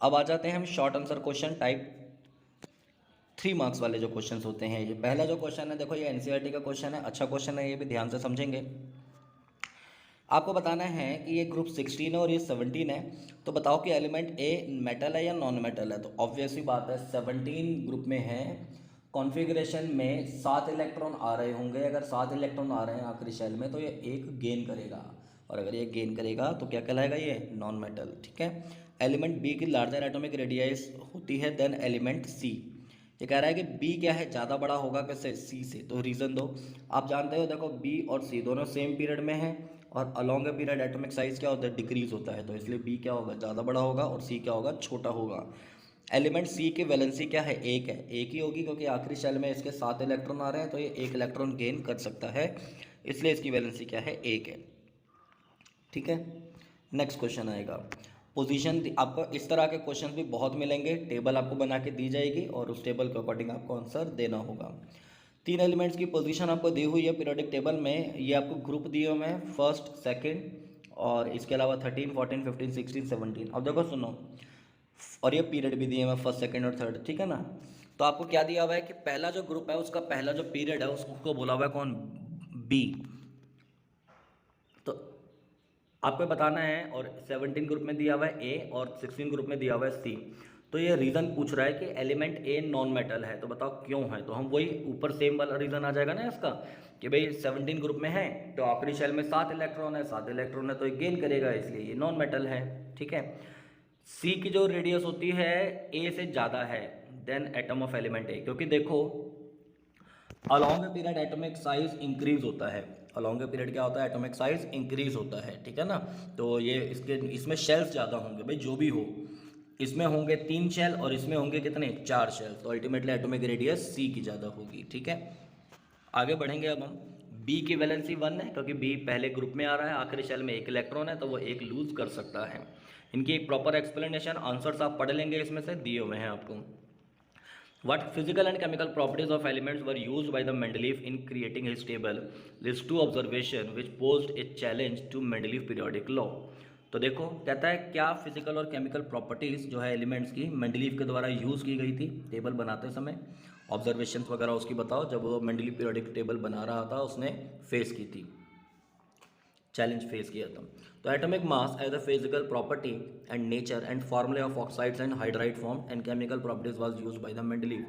अब आ जाते हैं हम short answer question type 3 marks वाले जो क्वेश्चन होते हैं। ये पहला जो क्वेश्चन है देखो, ये एनसीईआरटी का क्वेश्चन है, अच्छा क्वेश्चन है, ये भी ध्यान से समझेंगे। आपको बताना है कि ये ग्रुप 16 है और ये 17 है, तो बताओ कि एलिमेंट ए मेटल है या नॉन मेटल है। तो ऑब्वियस ही बात है, 17 ग्रुप में है, कॉन्फ़िगरेशन में 7 इलेक्ट्रॉन आ रहे होंगे। अगर 7 इलेक्ट्रॉन आ रहे हैं आखिरी शेल में तो ये एक गेन करेगा, और अगर ये गेन करेगा तो क्या कहलाएगा, ये नॉन मेटल। ठीक है। एलिमेंट बी की लार्जर एटॉमिक रेडियस होती है देन एलिमेंट सी। ये कह रहा है कि बी क्या है, ज़्यादा बड़ा होगा कैसे, सी से, तो रीज़न दो। आप जानते हो देखो, बी और सी दोनों सेम पीरियड में है, और along a period atomic size क्या होता है, डिक्रीज होता है, तो इसलिए बी क्या होगा, ज़्यादा बड़ा होगा, और सी क्या होगा, छोटा होगा। एलिमेंट सी की वैलेंसी क्या है, एक है, एक ही होगी, क्योंकि आखिरी शेल में इसके 7 इलेक्ट्रॉन आ रहे हैं, तो ये 1 इलेक्ट्रॉन गेन कर सकता है, इसलिए इसकी वैलेंसी क्या है, एक है। ठीक है। नेक्स्ट क्वेश्चन आएगा, पोजीशन। आपको इस तरह के क्वेश्चन भी बहुत मिलेंगे, टेबल आपको बना के दी जाएगी और उस टेबल के अकॉर्डिंग आपको आंसर देना होगा। 3 एलिमेंट्स की पोजीशन आपको दी हुई है पीरियोडिक टेबल में, ये आपको ग्रुप दिए हुए हैं, फर्स्ट, सेकंड, और इसके अलावा 13, 14, 15, 16, 17। अब देखो सुनो, और ये पीरियड भी दिए हुए हैं, फर्स्ट, सेकंड और थर्ड। ठीक है ना। तो आपको क्या दिया हुआ है कि पहला जो ग्रुप है उसका पहला जो पीरियड है उसको बोला हुआ है कौन, बी। तो आपको बताना है, और 17 ग्रुप में दिया हुआ है ए और 16 ग्रुप में दिया हुआ है सी। तो ये रीज़न पूछ रहा है कि एलिमेंट ए नॉन मेटल है, तो बताओ क्यों है। तो हम वही ऊपर सेम वाला रीज़न आ जाएगा ना इसका, कि भाई 17 ग्रुप में है तो आखिरी शेल में 7 इलेक्ट्रॉन है, 7 इलेक्ट्रॉन है तो ये गेन करेगा, इसलिए ये नॉन मेटल है। ठीक है। सी की जो रेडियस होती है ए से ज़्यादा है देन एटम ऑफ एलिमेंट ए, क्योंकि देखो along period atomic size increase होता है, अलॉन्ग पीरियड क्या होता है, एटॉमिक साइज इंक्रीज होता है। ठीक है ना। तो ये इसमें शेल्स ज़्यादा होंगे, भाई जो भी हो, इसमें होंगे 3 शेल और इसमें होंगे कितने, 4 शेल, तो अल्टीमेटली एटॉमिक रेडियस सी की ज़्यादा होगी। ठीक है। आगे बढ़ेंगे अब हम, बी की वैलेंसी 1 है, क्योंकि बी पहले ग्रुप में आ रहा है, आखिरी शेल में 1 इलेक्ट्रॉन है, तो वो 1 लूज कर सकता है। इनकी एक प्रॉपर एक्सप्लेनेशन, आंसर्स आप पढ़ लेंगे, इसमें से दिए हुए हैं आपको। What physical and chemical properties of elements were used by the Mendeleev in creating his table? List 2 observation which posed a challenge to Mendeleev periodic law. तो देखो कहता है क्या फिजिकल और केमिकल प्रॉपर्टीज़ जो है एलिमेंट्स की मेंडलीव के द्वारा यूज़ की गई थी टेबल बनाते समय, ऑब्जर्वेशंस वगैरह उसकी बताओ, जब वो मेंडलीव पीरियोडिक टेबल बना रहा था उसने फेस की थी, चैलेंज फेस किया था। तो atomic mass as a physical property and nature and formulae of oxides and hydride form and chemical properties was used by the Mendeleev.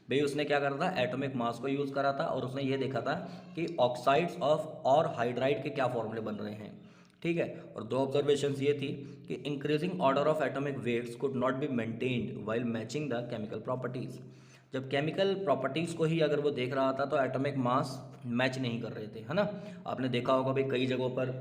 भाई उसने क्या करा था, एटॉमिक मास को यूज़ करा था, और उसने ये देखा था कि ऑक्साइड्स ऑफ और हाइड्राइड के क्या फॉर्मूले बन रहे हैं। ठीक है। और 2 ऑब्जर्वेशंस ये थी कि increasing order of atomic weights could not be maintained while matching the chemical properties. जब केमिकल प्रॉपर्टीज़ को ही अगर वो देख रहा था तो एटॉमिक मास मैच नहीं कर रहे थे, है ना। आपने देखा होगा भाई कई जगहों पर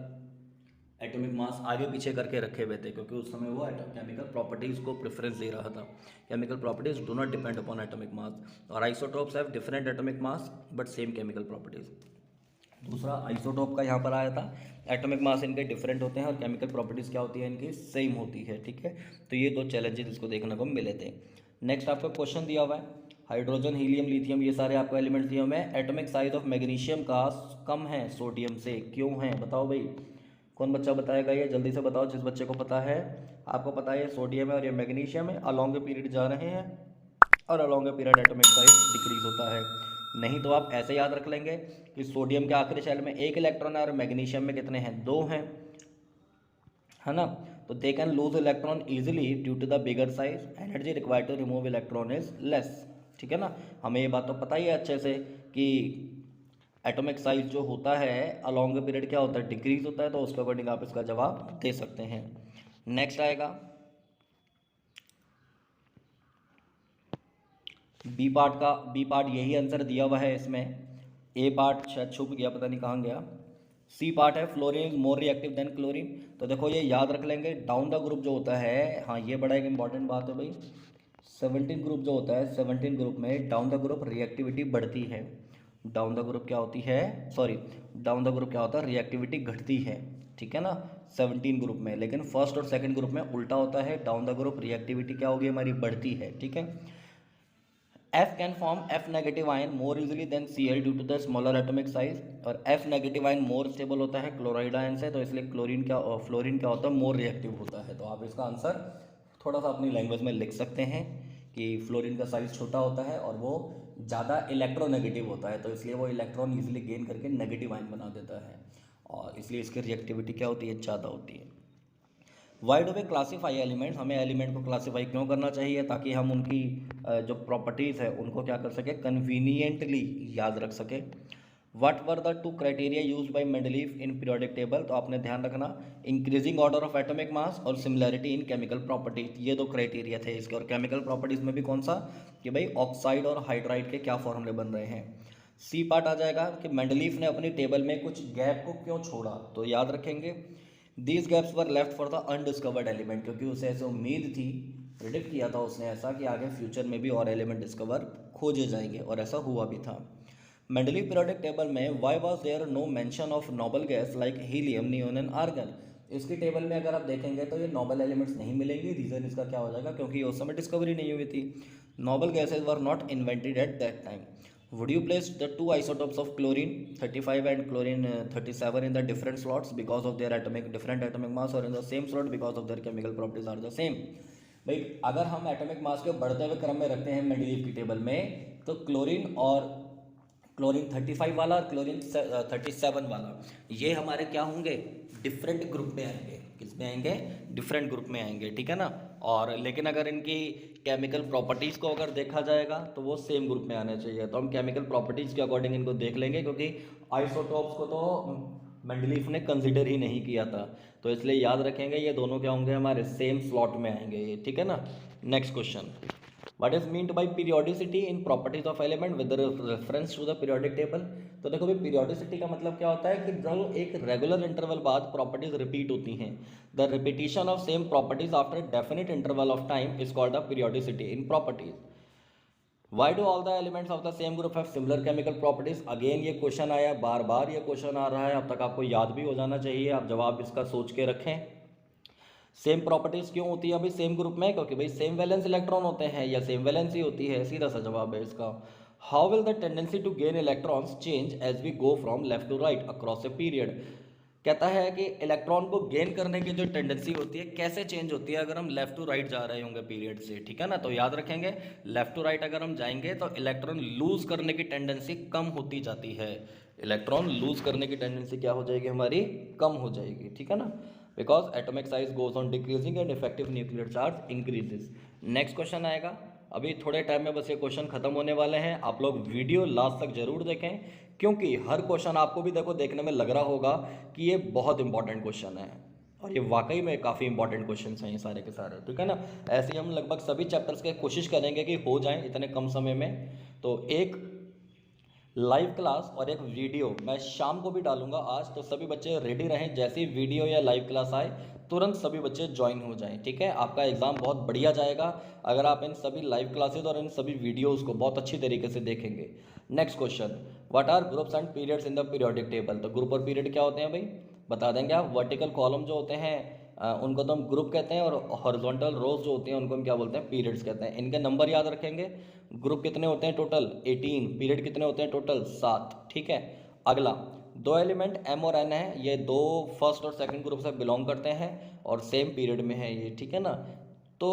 एटॉमिक मास आगे पीछे करके रखे हुए थे, क्योंकि उस समय वो केमिकल प्रॉपर्टीज़ को प्रेफरेंस दे रहा था। Chemical properties do not depend upon atomic mass, और isotopes have different atomic mass but same chemical properties. दूसरा आइसोटोप का यहाँ पर आया था, एटॉमिक मास इनके डिफरेंट होते हैं और केमिकल प्रॉपर्टीज़ क्या होती है इनकी, सेम होती है। ठीक है। तो ये 2 चैलेंजेस इसको देखने को मिले थे। नेक्स्ट आपका क्वेश्चन दिया हुआ है, हाइड्रोजन, हीलियम, लिथियम, ये सारे आपको एलिमेंट्स दिए हुए हैं। एटॉमिक साइज ऑफ मैग्नीशियम का कम है सोडियम से, क्यों है बताओ भाई, कौन बच्चा बताएगा ये, जल्दी से बताओ जिस बच्चे को पता है। आपको पता है ये सोडियम है और ये मैग्नीशियम है, अलॉन्ग पीरियड जा रहे हैं और along period atomic size decrease होता है। नहीं तो आप ऐसे याद रख लेंगे कि सोडियम के आखिरी शेल में 1 इलेक्ट्रॉन है और मैग्नीशियम में कितने हैं, 2 हैं, है ना। तो they can lose electron easily due to the bigger size, energy required to remove electron is less. ठीक है ना। हमें ये बात तो पता ही है अच्छे से कि एटॉमिक साइज जो होता है अलॉन्ग पीरियड क्या होता है, डिक्रीज होता है, तो उसके अकॉर्डिंग आप इसका जवाब दे सकते हैं। नेक्स्ट आएगा बी पार्ट का, बी पार्ट यही आंसर दिया हुआ है इसमें, ए पार्ट शायद छुप गया, पता नहीं कहाँ गया। सी पार्ट है fluorine is more reactive than chlorine. तो देखो ये याद रख लेंगे, डाउन द ग्रुप जो होता है, हाँ ये बड़ा एक इंपॉर्टेंट बात है भाई, 17 ग्रुप जो होता है, 17 ग्रुप में डाउन द ग्रुप रिएक्टिविटी बढ़ती है, डाउन द ग्रुप क्या होती है, सॉरी डाउन द ग्रुप क्या होता है, रिएक्टिविटी घटती है। ठीक है ना, 17 ग्रुप में। लेकिन फर्स्ट और सेकंड ग्रुप में उल्टा होता है, डाउन द ग्रुप रिएक्टिविटी क्या होगी हमारी, बढ़ती है। ठीक है। F can form F negative ion more easily than Cl due to the smaller atomic size, और F negative ion more stable होता है क्लोराइड आयन से, तो इसलिए फ्लोरीन क्या होता है, मोर रिएक्टिव होता है। तो आप इसका आंसर थोड़ा सा अपनी लैंग्वेज में लिख सकते हैं कि फ्लोरीन का साइज छोटा होता है और वो ज़्यादा इलेक्ट्रोनेगेटिव होता है, तो इसलिए वो इलेक्ट्रॉन ईजिली गेन करके नेगेटिव आयन बना देता है, और इसलिए इसकी रिएक्टिविटी क्या होती है, ज़्यादा होती है। Why do way classify elements, हमें एलिमेंट को क्लासीफाई क्यों करना चाहिए, ताकि हम उनकी जो प्रॉपर्टीज़ है उनको क्या कर सके, कन्वीनियंटली याद रख सके। What were the 2 criteria use by Mendeleev in periodic table, तो आपने ध्यान रखना increasing order of atomic mass और सिमिलैरिटी इन केमिकल प्रॉपर्टी, ये 2 क्राइटेरिया थे इसके। और केमिकल प्रॉपर्टीज़ में भी कौन सा, कि भाई ऑक्साइड और हाइड्राइड के क्या फॉर्मूले बन रहे हैं। सी पार्ट आ जाएगा कि मेंडलीफ ने अपनी टेबल में कुछ गैप को क्यों छोड़ा, तो याद रखेंगे these gaps were left for the undiscovered element, क्योंकि उसे ऐसे उम्मीद थी, प्रिडिक्ट किया था उसने ऐसा कि आगे फ्यूचर में भी और एलिमेंट डिस्कवर खोजे जाएंगे, और ऐसा हुआ भी था। मेंडलीफ पीरियोडिक टेबल में why was there no mention of noble gas like helium, neon and argon, इसकी टेबल में अगर आप देखेंगे तो ये नोबल एलिमेंट्स नहीं मिलेंगे। रीज़न इसका क्या हो जाएगा, क्योंकि उस समय डिस्कवरी नहीं हुई थी, noble gases were not invented at that time. Would you place the 2 isotopes of chlorine 35 and chlorine 37 in the different slots because of their different atomic mass, or in the same slot because of their chemical properties are the same? भाई अगर हम atomic mass के बढ़ते हुए क्रम में रखते हैं मेंडलीफ की टेबल में, तो क्लोरीन 35 वाला और क्लोरीन 37 वाला ये हमारे क्या होंगे, डिफरेंट ग्रुप में आएंगे। किस में आएंगे, डिफरेंट ग्रुप में आएंगे, ठीक है ना। और लेकिन अगर इनकी केमिकल प्रॉपर्टीज़ को अगर देखा जाएगा तो वो सेम ग्रुप में आने चाहिए। तो हम केमिकल प्रॉपर्टीज़ के अकॉर्डिंग इनको देख लेंगे, क्योंकि आइसोटोप्स को तो मेंडलीफ ने कंसिडर ही नहीं किया था, तो इसलिए याद रखेंगे ये दोनों क्या होंगे, हमारे सेम स्लॉट में आएंगे ये, ठीक है ना। Next question, what is meant by periodicity in properties of element with reference to the periodic table. तो देखो भाई पीरियोडिसिटी का मतलब क्या होता है कि जब एक रेगुलर इंटरवल बाद प्रॉपर्टीज रिपीट होती हैं, the repetition of same properties after a definite interval of time is called the periodicity in properties. Why do all the elements of the same group have similar chemical properties, again ये question आया, बार बार ये question आ रहा है, अब तक आपको याद भी हो जाना चाहिए, आप जवाब इसका सोच के रखें। सेम प्रॉपर्टीज क्यों होती है अभी सेम ग्रुप में, क्योंकि भाई सेम वैलेंस इलेक्ट्रॉन होते हैं या सेम वैलेंसी होती है, सीधा सा जवाब है इसका। How will the tendency to gain electrons change as we go from left to right across a period, कहता है कि इलेक्ट्रॉन को गेन करने की जो टेंडेंसी होती है कैसे चेंज होती है अगर हम लेफ्ट टू राइट जा रहे होंगे पीरियड से, ठीक है ना। तो याद रखेंगे लेफ्ट टू राइट अगर हम जाएंगे तो इलेक्ट्रॉन लूज करने की टेंडेंसी कम होती जाती है, इलेक्ट्रॉन लूज करने की टेंडेंसी क्या हो जाएगी हमारी, कम हो जाएगी, ठीक है ना, because atomic size goes on decreasing and effective nuclear charge increases. Next question आएगा, अभी थोड़े टाइम में बस ये क्वेश्चन खत्म होने वाले हैं, आप लोग वीडियो लास्ट तक जरूर देखें, क्योंकि हर क्वेश्चन आपको भी देखो देखने में लग रहा होगा कि ये बहुत इंपॉर्टेंट क्वेश्चन है, और ये वाकई में काफ़ी इंपॉर्टेंट क्वेश्चन हैं ये सारे के सारे, ठीक है ना। ऐसे ही हम लगभग सभी चैप्टर्स के कोशिश करेंगे कि हो जाएं इतने कम समय में। तो एक लाइव क्लास और एक वीडियो मैं शाम को भी डालूंगा आज, तो सभी बच्चे रेडी रहें, जैसे ही वीडियो या लाइव क्लास आए तुरंत सभी बच्चे ज्वाइन हो जाएं, ठीक है। आपका एग्ज़ाम बहुत बढ़िया जाएगा अगर आप इन सभी लाइव क्लासेस और इन सभी वीडियोस को बहुत अच्छी तरीके से देखेंगे। Next question, what are groups and periods in the periodic table, तो ग्रुप और पीरियड क्या होते हैं भाई बता देंगे आप। वर्टिकल कॉलम जो होते हैं उनको तो हम ग्रुप कहते हैं, और हॉरिजॉन्टल रोज जो होती हैं उनको हम क्या बोलते हैं, पीरियड्स कहते हैं। इनके नंबर याद रखेंगे, ग्रुप कितने होते हैं टोटल 18, पीरियड कितने होते हैं टोटल 7, ठीक है। अगला, दो एलिमेंट m और n है, ये दो फर्स्ट और सेकंड ग्रुप से बिलोंग करते हैं और सेम पीरियड में है ये, ठीक है ना। तो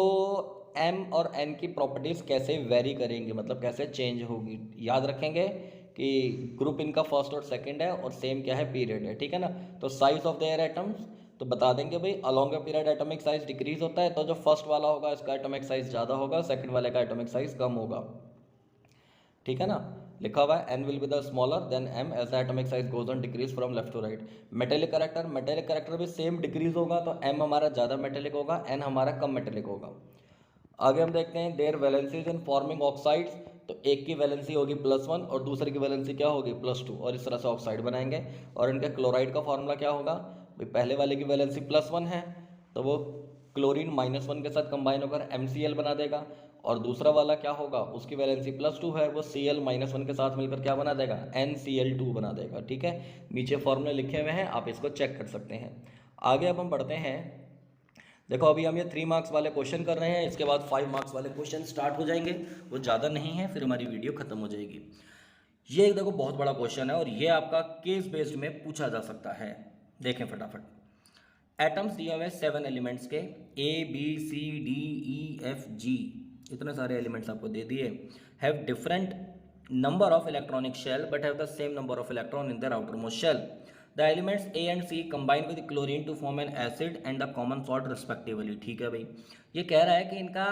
m और n की प्रॉपर्टीज़ कैसे वेरी करेंगे, मतलब कैसे चेंज होगी, याद रखेंगे कि ग्रुप इनका फर्स्ट और सेकंड है और सेम क्या है, पीरियड है, ठीक है ना। तो साइज ऑफ देयर एटम्स तो बता देंगे भाई, along a period atomic size decrease होता है, तो जो फर्स्ट वाला होगा इसका एटॉमिक साइज ज़्यादा होगा, सेकंड वाले का एटॉमिक साइज कम होगा, ठीक है ना। लिखा हुआ है n will be the smaller than m as the atomic size goes on decrease from left to right. Metallic character भी सेम डिक्रीज होगा, तो m हमारा ज़्यादा मेटेलिक होगा, n हमारा कम मेटेलिक होगा। आगे हम देखते हैं their valencies in forming oxides, तो एक की वैलेंसी होगी +1 और दूसरे की वैलेंसी क्या होगी +2, और इस तरह से ऑक्साइड बनाएंगे। और इनके क्लोराइड का फॉर्मूला क्या होगा भाई, पहले वाले की वैलेंसी +1 है तो वो क्लोरीन -1 के साथ कंबाइन होकर MCl बना देगा, और दूसरा वाला क्या होगा उसकी वैलेंसी +2 है, वो Cl -1 के साथ मिलकर क्या बना देगा, NCl2 बना देगा, ठीक है। नीचे फॉर्मूले लिखे हुए हैं, आप इसको चेक कर सकते हैं। आगे अब हम बढ़ते हैं, देखो अभी हम ये 3 मार्क्स वाले क्वेश्चन कर रहे हैं, इसके बाद 5 मार्क्स वाले क्वेश्चन स्टार्ट हो जाएंगे, वो ज़्यादा नहीं है, फिर हमारी वीडियो खत्म हो जाएगी। ये एक देखो बहुत बड़ा क्वेश्चन है और ये आपका केस बेस्ड में पूछा जा सकता है। देखें फटाफट। एटम्स दिए हुए 7 एलिमेंट्स के ABCDEFG, इतने सारे एलिमेंट्स आपको दे दिए। Have different number of electronic shell but have the same number of electron in their outermost shell. The elements A and C combine with chlorine to form an acid and the common salt respectively. ठीक है भाई, ये कह रहा है कि इनका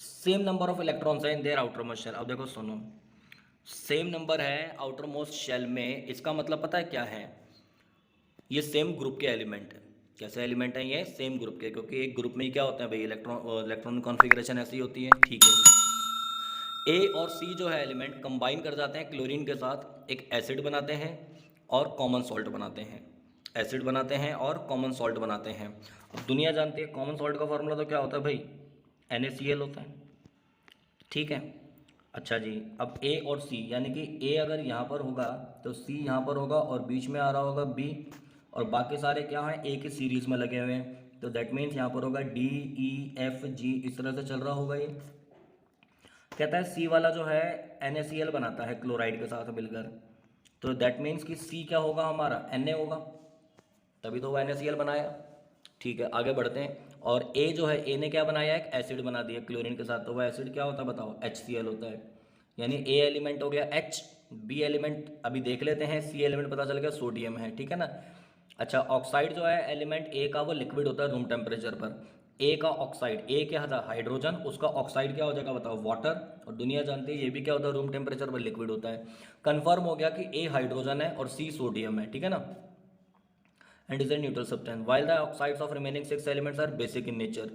same number of electrons है इन देयर आउटरमोस्ट शेल। अब देखो सुनो, सेम नंबर है आउटर मोस्ट शेल में, इसका मतलब पता है क्या है, ये सेम ग्रुप के एलिमेंट है। कैसे एलिमेंट हैं ये? सेम ग्रुप के, क्योंकि एक ग्रुप में ही क्या होता है भाई, इलेक्ट्रॉन कॉन्फ़िगरेशन ऐसी होती है। ठीक है, ए और सी जो है एलिमेंट कंबाइन कर जाते हैं क्लोरीन के साथ, एक एसिड बनाते हैं और कॉमन सॉल्ट बनाते हैं। एसिड बनाते हैं और कॉमन सॉल्ट बनाते हैं। अब दुनिया जानती है कॉमन सॉल्ट का फॉर्मूला तो क्या होता है भाई, NaCl होता है। ठीक है, अच्छा जी, अब ए और सी, यानी कि ए अगर यहाँ पर होगा तो सी यहाँ पर होगा और बीच में आ रहा होगा बी, और बाकी सारे क्या हैं, ए की सीरीज़ में लगे हुए हैं, तो दैट मीन्स यहाँ पर होगा DEFG, इस तरह से चल रहा होगा ये। कहता है सी वाला जो है NaCl बनाता है क्लोराइड के साथ मिलकर, तो दैट मीन्स कि सी क्या होगा हमारा, Na होगा, तभी तो वो NaCl बनाया। ठीक है, आगे बढ़ते हैं। और ए जो है, ए ने क्या बनाया, एक एसिड बना दिया क्लोरीन के साथ, तो वो एसिड क्या होता है बताओ, HCl होता है। यानी ए एलिमेंट हो गया H, बी एलिमेंट अभी देख लेते हैं, सी एलिमेंट पता चल गया सोडियम है। ठीक है ना। अच्छा, ऑक्साइड जो है एलिमेंट ए का, वो लिक्विड होता है रूम टेम्परेचर पर। ए का ऑक्साइड, ए क्या था हाइड्रोजन, उसका ऑक्साइड क्या हो जाएगा बताओ, वाटर। और दुनिया जानती है ये भी क्या होता है, रूम टेम्परेचर पर लिक्विड होता है। कंफर्म हो गया कि ए हाइड्रोजन है और सी सोडियम है। ठीक है ना। And is a neutral substance while the oxides of remaining 6 elements are basic in nature.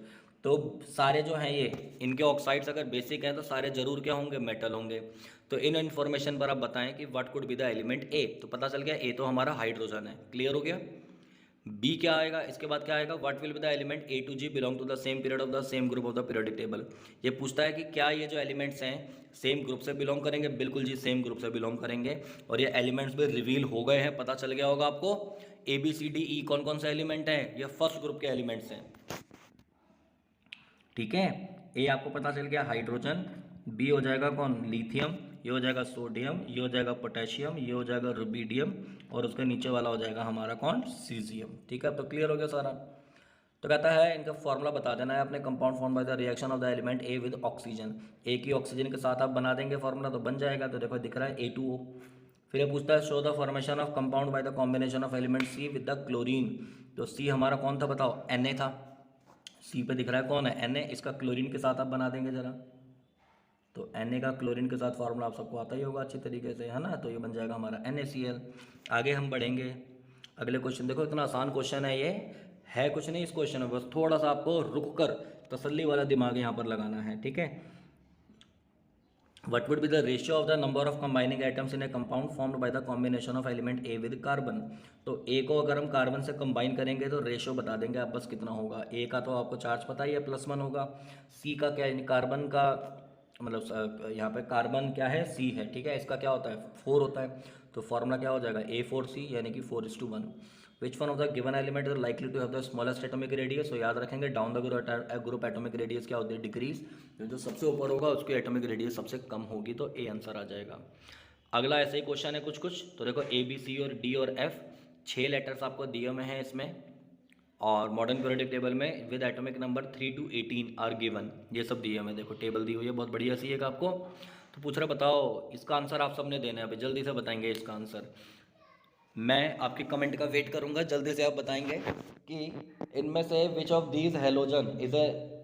तो सारे जो हैं ये, इनके ऑक्साइड्स अगर बेसिक हैं तो सारे जरूर क्या होंगे, मेटल होंगे। तो इन इन्फॉर्मेशन पर आप बताएं कि what could be the element A, तो पता चल गया ए तो हमारा हाइड्रोजन है। क्लियर हो गया। बी क्या आएगा, इसके बाद क्या आएगा, what will be the element A to G belong to the same period of the same group of the periodic table. ये पूछता है कि क्या ये जो एलिमेंट्स हैं सेम ग्रुप से बिलोंग करेंगे। बिल्कुल जी, सेम ग्रुप से बिलोंग करेंगे। और ये एलिमेंट्स भी रिवील हो गए हैं, पता चल गया होगा आपको। ABCDE कौन कौन से एलिमेंट हैं, ये फर्स्ट ग्रुप के एलिमेंट्स हैं। ठीक है, ए आपको पता चल गया हाइड्रोजन, बी हो जाएगा कौन, लिथियम, ये हो जाएगा सोडियम, ये हो जाएगा पोटेशियम, ये हो जाएगा रुबिडियम, और उसके नीचे वाला हो जाएगा हमारा कौन, सीजियम। ठीक है, तो क्लियर हो गया सारा। तो कहता है इनका फॉर्मूला बता देना है अपने, compound form by the reaction of the element A with oxygen. A की ऑक्सीजन के साथ आप बना देंगे फॉर्मूला तो बन जाएगा। तो देखो दिख रहा है A2O। फिर ये पूछता है show the formation of compound by the combination of element C with the chlorine. तो सी हमारा कौन था बताओ, Na था। सी पे दिख रहा है कौन है, Na। इसका क्लोरीन के साथ आप बना देंगे जरा, तो Na का क्लोरीन के साथ फार्मूला आप सबको आता ही होगा अच्छी तरीके से, है ना। तो ये बन जाएगा हमारा NaCl। आगे हम बढ़ेंगे, अगले क्वेश्चन देखो, इतना आसान क्वेश्चन है ये, है कुछ नहीं इस क्वेश्चन में, बस थोड़ा सा आपको रुक कर तसल्ली वाला दिमाग यहाँ पर लगाना है। ठीक है, What would be the ratio of the number of combining atoms in a compound formed by the combination of element A with carbon। तो A को अगर हम कार्बन से कंबाइन करेंगे तो रेशियो बता देंगे आप बस कितना होगा। A का तो आपको चार्ज पता ही है, +1 होगा। C का क्या है, कार्बन का मतलब यहाँ पे कार्बन क्या है, C है। ठीक है, इसका क्या होता है, 4 होता है। तो फॉर्मूला क्या हो जाएगा, A4C, यानी कि 4:1। Which one of the given element is likely to have the smallest atomic radius. तो याद रखेंगे down the group atomic radius क्या होती है, डिक्रीज। जो सबसे ऊपर होगा उसकी एटॉमिक रेडियस सबसे कम होगी, तो ए आंसर आ जाएगा। अगला ऐसे ही क्वेश्चन है कुछ। तो देखो A B C और D और F 6 लेटर्स आपको दिए हुए हैं इसमें, और मॉडर्न पीरियोडिक टेबल में with atomic number 3 to 18 are given. ये सब दिए हुए, देखो टेबल दी हुई है, बहुत बढ़िया सी है आपको। तो पूछ रहा बताओ इसका आंसर आप सबने देना है, अभी जल्दी से बताएंगे इसका आंसर। मैं आपकी कमेंट का वेट करूंगा, जल्दी से आप बताएंगे कि इनमें से विच of these halogen is a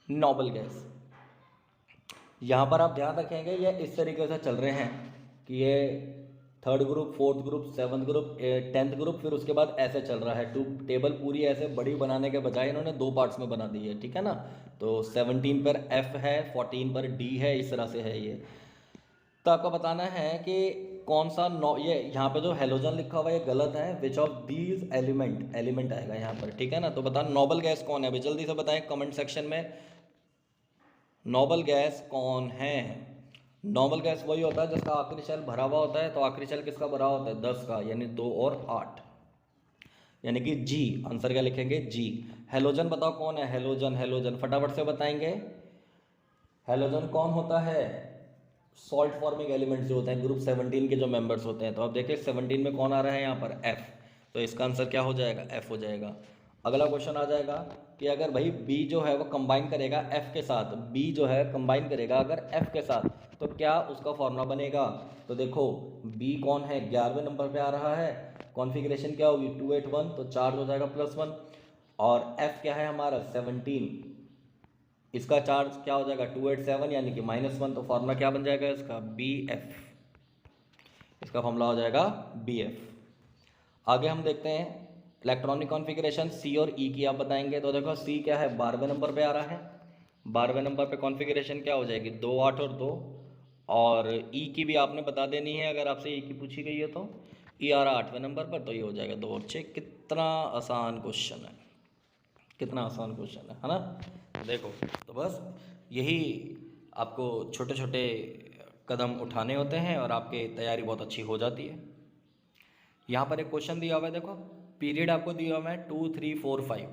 noble gas. यहाँ पर आप ध्यान रखेंगे ये इस तरीके से चल रहे हैं कि ये 3rd group, 4th group, 7th group, 10th group, फिर उसके बाद ऐसे चल रहा है। टेबल पूरी ऐसे बड़ी बनाने के बजाय इन्होंने 2 पार्ट्स में बना दी है। ठीक है ना। तो 17 पर F है, 14 पर D है, इस तरह से है ये। तो आपको बताना है कि कौन सा ये यहाँ पे जो हेलोजन लिखा हुआ है ये गलत है। विच ऑफ दीज एलिमेंट आएगा यहाँ पर। ठीक है ना। तो बताओ नोबल गैस कौन है, अभी जल्दी से बताएं कमेंट सेक्शन में, नोबल गैस कौन है। नोबल गैस वही होता है जिसका आखिरी शेल भरा हुआ होता है। तो आखिरी शेल किसका भरा होता है, 10 का, यानी 2 और 8। यानी कि जी। आंसर क्या लिखेंगे? जी। हेलोजन बताओ कौन है? हेलोजन, हेलोजन फटाफट से बताएंगे। हेलोजन कौन होता है? सॉल्ट फॉर्मिंग एलिमेंट्स जो होते हैं ग्रुप 17 के जो मेंबर्स होते हैं। तो अब देखिए 17 में कौन आ रहा है यहाँ पर? एफ। तो इसका आंसर क्या हो जाएगा? एफ हो जाएगा। अगला क्वेश्चन आ जाएगा कि अगर भाई बी जो है वो कंबाइन करेगा एफ के साथ, बी जो है कंबाइन करेगा अगर एफ के साथ, तो क्या उसका फॉर्मूला बनेगा? तो देखो बी कौन है? 11वें नंबर पे आ रहा है। कॉन्फ़िगरेशन क्या होगी? 281, तो चार्ज हो जाएगा +1। और एफ क्या है हमारा? 17, इसका चार्ज क्या हो जाएगा? 287 यानी कि -1। तो फॉर्मूला क्या बन जाएगा इसका? B F. इसका फॉर्मूला हो जाएगा बी एफ। आगे हम देखते हैं इलेक्ट्रॉनिक कॉन्फ़िगरेशन सी और ई की आप बताएंगे। तो देखो सी क्या है? 12वें नंबर पे आ रहा है। 12वें नंबर पे कॉन्फ़िगरेशन क्या हो जाएगी? 2 8 और 2। और ई की भी आपने बता देनी है अगर आपसे ई की पूछी गई है तो। ई आ रहा 8वें नंबर पर, तो ये हो जाएगा 2 और 6। कितना आसान क्वेश्चन है, कितना आसान क्वेश्चन है ना? तो देखो, तो बस यही आपको छोटे छोटे कदम उठाने होते हैं और आपकी तैयारी बहुत अच्छी हो जाती है। यहाँ पर एक क्वेश्चन दिया हुआ है, देखो पीरियड आपको दिया हुआ है 2 3 4 5।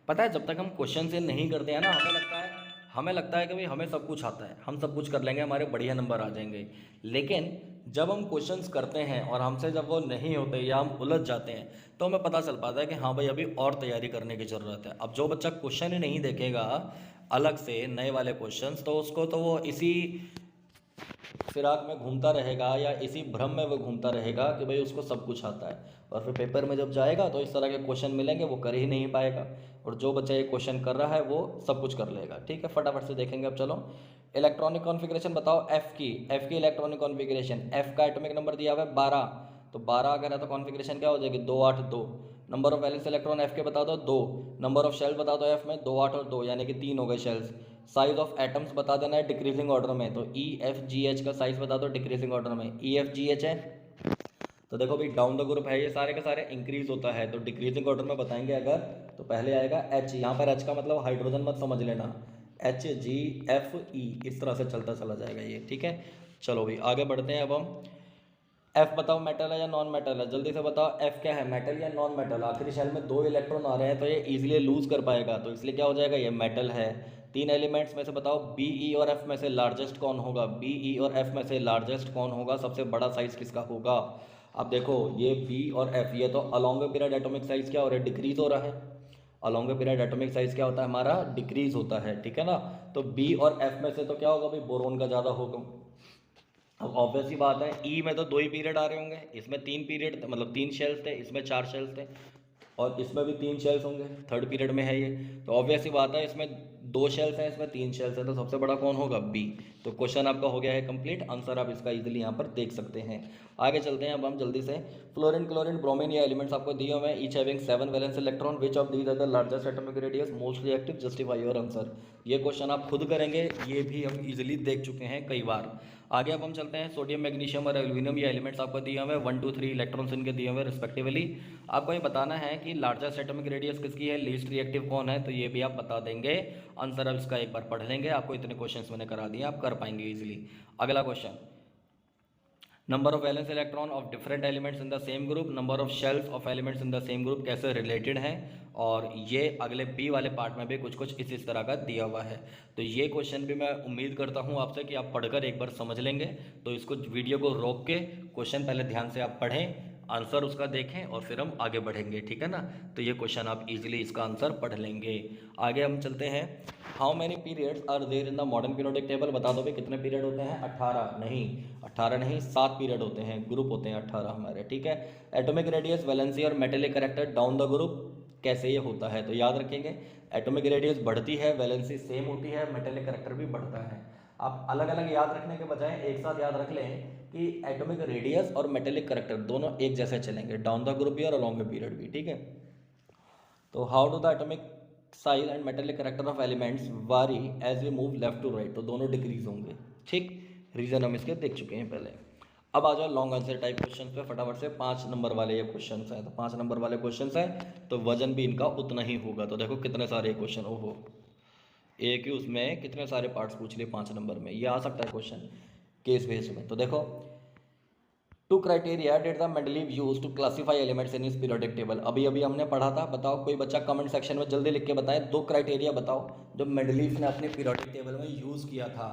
पता है जब तक हम क्वेश्चन से नहीं करते हैं ना, हमें लगता है कि भाई हमें सब कुछ आता है, हम सब कुछ कर लेंगे, हमारे बढ़िया नंबर आ जाएंगे। लेकिन जब हम क्वेश्चंस करते हैं और हमसे जब वो नहीं होते या हम उलझ जाते हैं, तो हमें पता चल पाता है कि हाँ भाई अभी और तैयारी करने की ज़रूरत है। अब जो बच्चा क्वेश्चन ही नहीं देखेगा अलग से नए वाले क्वेश्चंस, तो उसको तो वो इसी फिराक में घूमता रहेगा या इसी भ्रम में वो घूमता रहेगा कि भाई उसको सब कुछ आता है, और फिर पेपर में जब जाएगा तो इस तरह के क्वेश्चन मिलेंगे वो कर ही नहीं पाएगा। और जो बच्चा ये क्वेश्चन कर रहा है वो सब कुछ कर लेगा। ठीक है, फटाफट से देखेंगे। अब चलो इलेक्ट्रॉनिक कॉन्फ़िगरेशन बताओ एफ की इलेक्ट्रॉनिक कॉन्फ़िगरेशन। एफ का एटॉमिक नंबर दिया हुआ है 12। तो 12 अगर है तो कॉन्फ़िगरेशन क्या हो जाएगी? 2 8 2। Number of valence electron F के बता दो 2। नंबर ऑफ शेल बता दो एफ में 2 8 और 2 यानी कि 3 हो गए शेल्स। साइज ऑफ एटम्स बता देना है डिक्रीजिंग ऑर्डर में। तो ई एफ जी एच का साइज बता दो डिक्रीजिंग ऑर्डर में। ई एफ जी एच है, तो देखो भाई डाउन द ग्रुप है, ये सारे के सारे इंक्रीज होता है। तो डिक्रीजिंग ऑर्डर में बताएंगे अगर, तो पहले आएगा एच। यहाँ पर एच का मतलब हाइड्रोजन मत समझ लेना, एच जी एफ ई इस तरह से चलता चला जाएगा ये। ठीक है, चलो भाई आगे बढ़ते हैं। अब हम एफ बताओ मेटल है या नॉन मेटल है? जल्दी से बताओ एफ क्या है, मेटल या नॉन मेटल? आखिरी शेल में 2 इलेक्ट्रॉन आ रहे हैं तो ये इजीली लूज कर पाएगा, तो इसलिए क्या हो जाएगा? ये मेटल है। 3 एलिमेंट्स में से बताओ बी ई और एफ में से लार्जेस्ट कौन होगा? बी ई और एफ में से लार्जेस्ट कौन होगा? सबसे बड़ा साइज किसका होगा? अब देखो ये बी और एफ, ये तो along the period atomic size क्या हो रहा है? डिक्रीज हो रहा है। Along the period atomic size क्या होता है हमारा? डिक्रीज होता है। ठीक है ना? तो बी और एफ में से तो क्या होगा भाई? बोरोन का ज़्यादा होगा। अब ऑब्वियस ही बात है, ई में तो 2 ही पीरियड आ रहे होंगे, इसमें 3 पीरियड मतलब 3 शेल्स थे, इसमें 4 शेल्स थे, और इसमें भी 3 शेल्स होंगे, थर्ड पीरियड में है ये। तो ऑब्वियस ही बात है इसमें 2 शेल्स हैं, इसमें 3 शेल्स हैं, तो सबसे बड़ा कौन होगा? बी। तो क्वेश्चन आपका हो गया है कंप्लीट, आंसर आप इसका इजीली यहाँ पर देख सकते हैं। आगे चलते हैं अब हम जल्दी से। फ्लोरीन क्लोरीन ब्रोमीन ये एलिमेंट्स आपको दिए हुए हैं, each having 7 valence electron, which of these are the largest atomic radius most reactive, justify your answer. ये क्वेश्चन आप खुद करेंगे, ये भी हम इजीली देख चुके हैं कई बार। आगे अब हम चलते हैं सोडियम मैग्नीशियम और एल्यूमिनियम ये एलिमेंट्स आपको दिए हुए हैं, 1 2 3 इलेक्ट्रॉन्स इनके दिए हुए रिस्पेक्टिवली। आपको ये बताना है कि लार्जेस्ट एटॉमिक रेडियस किसकी है, लीस्ट रिएक्टिव कौन है, तो ये भी आप बता देंगे। आंसर अब इसका एक बार पढ़ लेंगे, आपको इतने क्वेश्चंस मैंने करा दिए, आप कर पाएंगे इजीली। अगला question, number of valence electron of different elements in the same group, number of shells of elements in the same group कैसे रिलेटेड हैं, और ये अगले बी वाले पार्ट में भी कुछ कुछ इस तरह का दिया हुआ है। तो ये क्वेश्चन भी मैं उम्मीद करता हूँ आपसे कि आप पढ़कर एक बार समझ लेंगे। तो इसको वीडियो को रोक के क्वेश्चन पहले ध्यान से आप पढ़ें, आंसर उसका देखें और फिर हम आगे बढ़ेंगे। ठीक है ना? तो ये क्वेश्चन आप इजीली इसका आंसर पढ़ लेंगे। आगे हम चलते हैं, how many periods are there in the modern periodic table? बता दो भाई कितने पीरियड होते हैं? 18 नहीं, 18 नहीं 7 पीरियड होते हैं, ग्रुप होते हैं 18 हमारे। ठीक है, एटॉमिक रेडियस वैलेंसी और metallic character down the group कैसे ये होता है? तो याद रखेंगे एटॉमिक रेडियस बढ़ती है, वैलेंसी सेम होती है, मेटेलिक कैरेक्टर भी बढ़ता है। आप अलग अलग याद रखने के बजाय एक साथ याद रख लें कि एटॉमिक रेडियस और मेटेलिक कैरेक्टर दोनों एक जैसे चलेंगे, डाउन द ग्रुप भी और अलॉन्ग द पीरियड भी। ठीक है, तो how do the atomic size and metallic character of elements vary as we move left to right? तो दोनों डिक्रीज होंगे। ठीक, रीजन हम इसके देख चुके हैं पहले। अब आ जाओ लॉन्ग आंसर टाइप क्वेश्चन पे फटाफट से। 5 नंबर वाले ये क्वेश्चन हैं, तो 5 नंबर वाले क्वेश्चन हैं तो वजन भी इनका उतना ही होगा। तो देखो कितने सारे क्वेश्चन, ओहो एक ही उसमें कितने सारे पार्ट्स पूछ लिए 5 नंबर में, ये आ सकता है क्वेश्चन केस बेस में। तो देखो two criteria did the Mendeleev use to classify elements in his periodic table. अभी अभी हमने पढ़ा था, बताओ कोई बच्चा कमेंट सेक्शन में जल्दी लिख के बताए, दो क्राइटेरिया बताओ जो मेंडलीव ने अपने पीरियोडिक टेबल में यूज़ किया था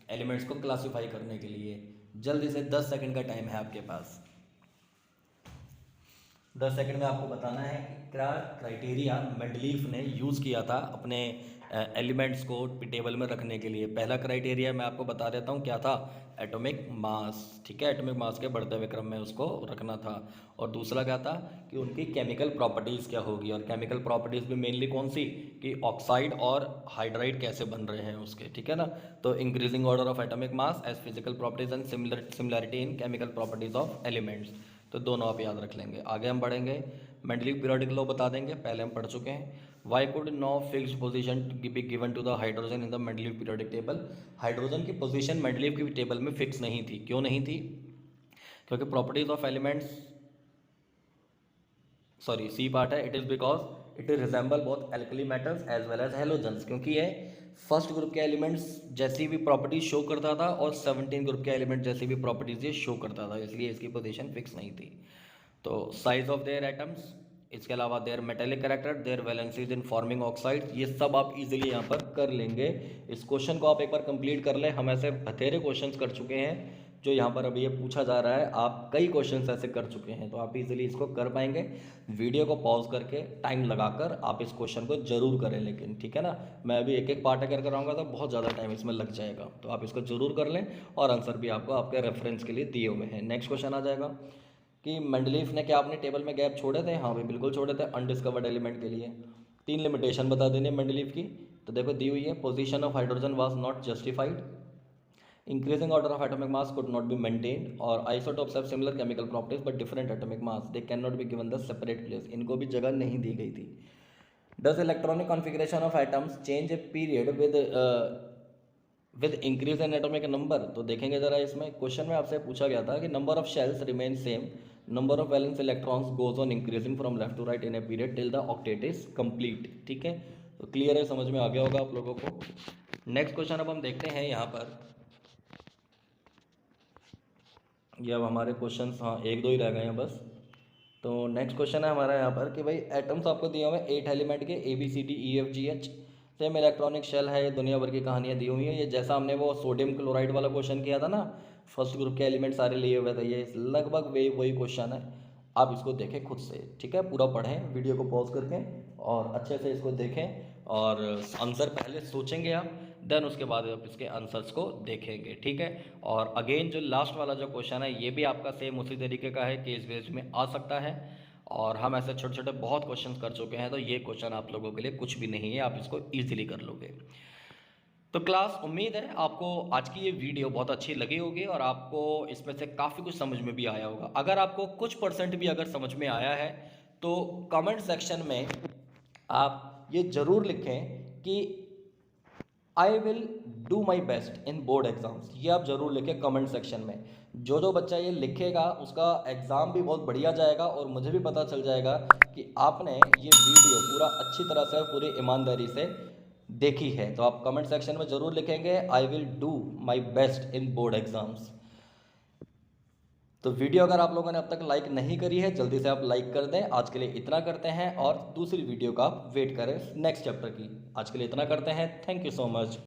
एलिमेंट्स को क्लासीफाई करने के लिए। जल्दी से 10 सेकंड का टाइम है आपके पास। 10 सेकंड में आपको बताना है कि क्या क्राइटेरिया मेंडलीव ने यूज़ किया था अपने एलिमेंट्स को टेबल में रखने के लिए। पहला क्राइटेरिया मैं आपको बता देता हूँ क्या था, एटॉमिक मास। ठीक है, एटॉमिक मास के बढ़ते हुए क्रम में उसको रखना था। और दूसरा क्या था कि उनकी केमिकल प्रॉपर्टीज़ क्या होगी, और केमिकल प्रॉपर्टीज़ भी मेनली कौन सी, कि ऑक्साइड और हाइड्राइड कैसे बन रहे हैं उसके। ठीक है ना, तो increasing order of atomic mass as physical properties and similarity in chemical properties of elements. तो दोनों आप याद रख लेंगे। आगे हम बढ़ेंगे, मेंडलीव पीरियोडिक लॉ बता देंगे, पहले हम पढ़ चुके हैं। Why could no fixed position be given to the hydrogen in the Mendeleev periodic table. Hydrogen की पोजीशन मेंडलीव की टेबल में फिक्स नहीं थी। क्यों नहीं थी? क्योंकि properties of elements, sorry C part है, it is because it resemble both alkali metals as well as halogens. क्योंकि ये फर्स्ट ग्रुप के एलिमेंट्स जैसी भी प्रॉपर्टीज शो करता था और 17 ग्रुप के एलिमेंट जैसी भी प्रॉपर्टीज ये शो करता था, इसलिए इसकी पोजीशन फिक्स नहीं थी। तो साइज ऑफ देयर एटम्स, इसके अलावा their metallic character, their valencies in forming oxide, ये सब आप इजीली यहाँ पर कर लेंगे। इस क्वेश्चन को आप एक बार कंप्लीट कर लें। हम ऐसे बथेरे क्वेश्चंस कर चुके हैं जो यहाँ पर अभी ये पूछा जा रहा है, आप कई क्वेश्चंस ऐसे कर चुके हैं, तो आप इजीली इसको कर पाएंगे। वीडियो को पॉज करके टाइम लगाकर आप इस क्वेश्चन को जरूर करें, लेकिन ठीक है ना, मैं अभी एक एक पार्ट अगर कराऊंगा तो बहुत ज़्यादा टाइम इसमें लग जाएगा, तो आप इसको जरूर कर लें। और आंसर भी आपको आपके रेफरेंस के लिए दिए हुए हैं। नेक्स्ट क्वेश्चन आ जाएगा कि मेंडलीव ने क्या अपने टेबल में गैप छोड़े थे? हाँ भाई बिल्कुल छोड़े थे, अनडिस्कवर्ड एलिमेंट के लिए। 3 लिमिटेशन बता देने मेंडलीव की, तो देखो दी हुई है। Position of hydrogen was not justified, increasing order of atomic mass could not be maintained, और isotopes have similar chemical properties but different atomic mass, they can not be given the separate place. इनको भी जगह नहीं दी गई थी। Does electronic configuration of atoms change a period with increase in atomic number? तो देखेंगे जरा, इसमें क्वेश्चन में आपसे पूछा गया था कि number of shells remain same, number of valence electrons goes on increasing from left to right in a period till the octet is complete. ठीक है, तो क्लियर है, समझ में आ गया होगा आप लोगों को। नेक्स्ट क्वेश्चन अब हम देखते हैं यहाँ पर, ये अब हमारे क्वेश्चन हाँ 1-2 ही रह गए हैं बस। तो नेक्स्ट क्वेश्चन है हमारा यहाँ पर कि भाई एटम्स आपको दिए हुए हैं 8 एलिमेंट के, ABCDEFGH, सेम इलेक्ट्रॉनिक शेल है, ये दुनिया भर की कहानियाँ दी हुई हैं। ये जैसा हमने वो सोडियम क्लोराइड वाला क्वेश्चन किया था ना, फर्स्ट ग्रुप के एलिमेंट सारे लिए हुए थे, ये लगभग वही क्वेश्चन है। आप इसको देखें खुद से, ठीक है, पूरा पढ़ें, वीडियो को पॉज करके और अच्छे से इसको देखें, और आंसर पहले सोचेंगे आप, देन उसके बाद आप इसके आंसर्स को देखेंगे। ठीक है, और अगेन जो लास्ट वाला जो क्वेश्चन है ये भी आपका सेम उसी तरीके का है, केस बेस्ड में आ सकता है, और हम ऐसे छोटे छोटे बहुत क्वेश्चंस कर चुके हैं, तो ये क्वेश्चन आप लोगों के लिए कुछ भी नहीं है, आप इसको ईजिली कर लोगे। तो क्लास, उम्मीद है आपको आज की ये वीडियो बहुत अच्छी लगी होगी और आपको इसमें से काफ़ी कुछ समझ में भी आया होगा। अगर आपको कुछ परसेंट भी अगर समझ में आया है तो कमेंट सेक्शन में आप ये ज़रूर लिखें कि I will do my best in board exams. ये आप ज़रूर लिखें कमेंट सेक्शन में। जो बच्चा ये लिखेगा उसका एग्ज़ाम भी बहुत बढ़िया जाएगा, और मुझे भी पता चल जाएगा कि आपने ये वीडियो पूरा अच्छी तरह से, पूरी ईमानदारी से देखी है। तो आप कमेंट सेक्शन में ज़रूर लिखेंगे I will do my best in board exams. तो वीडियो अगर आप लोगों ने अब तक लाइक नहीं करी है, जल्दी से आप लाइक कर दें। आज के लिए इतना करते हैं, और दूसरी वीडियो का आप वेट करें नेक्स्ट चैप्टर की। आज के लिए इतना करते हैं, थैंक यू सो मच।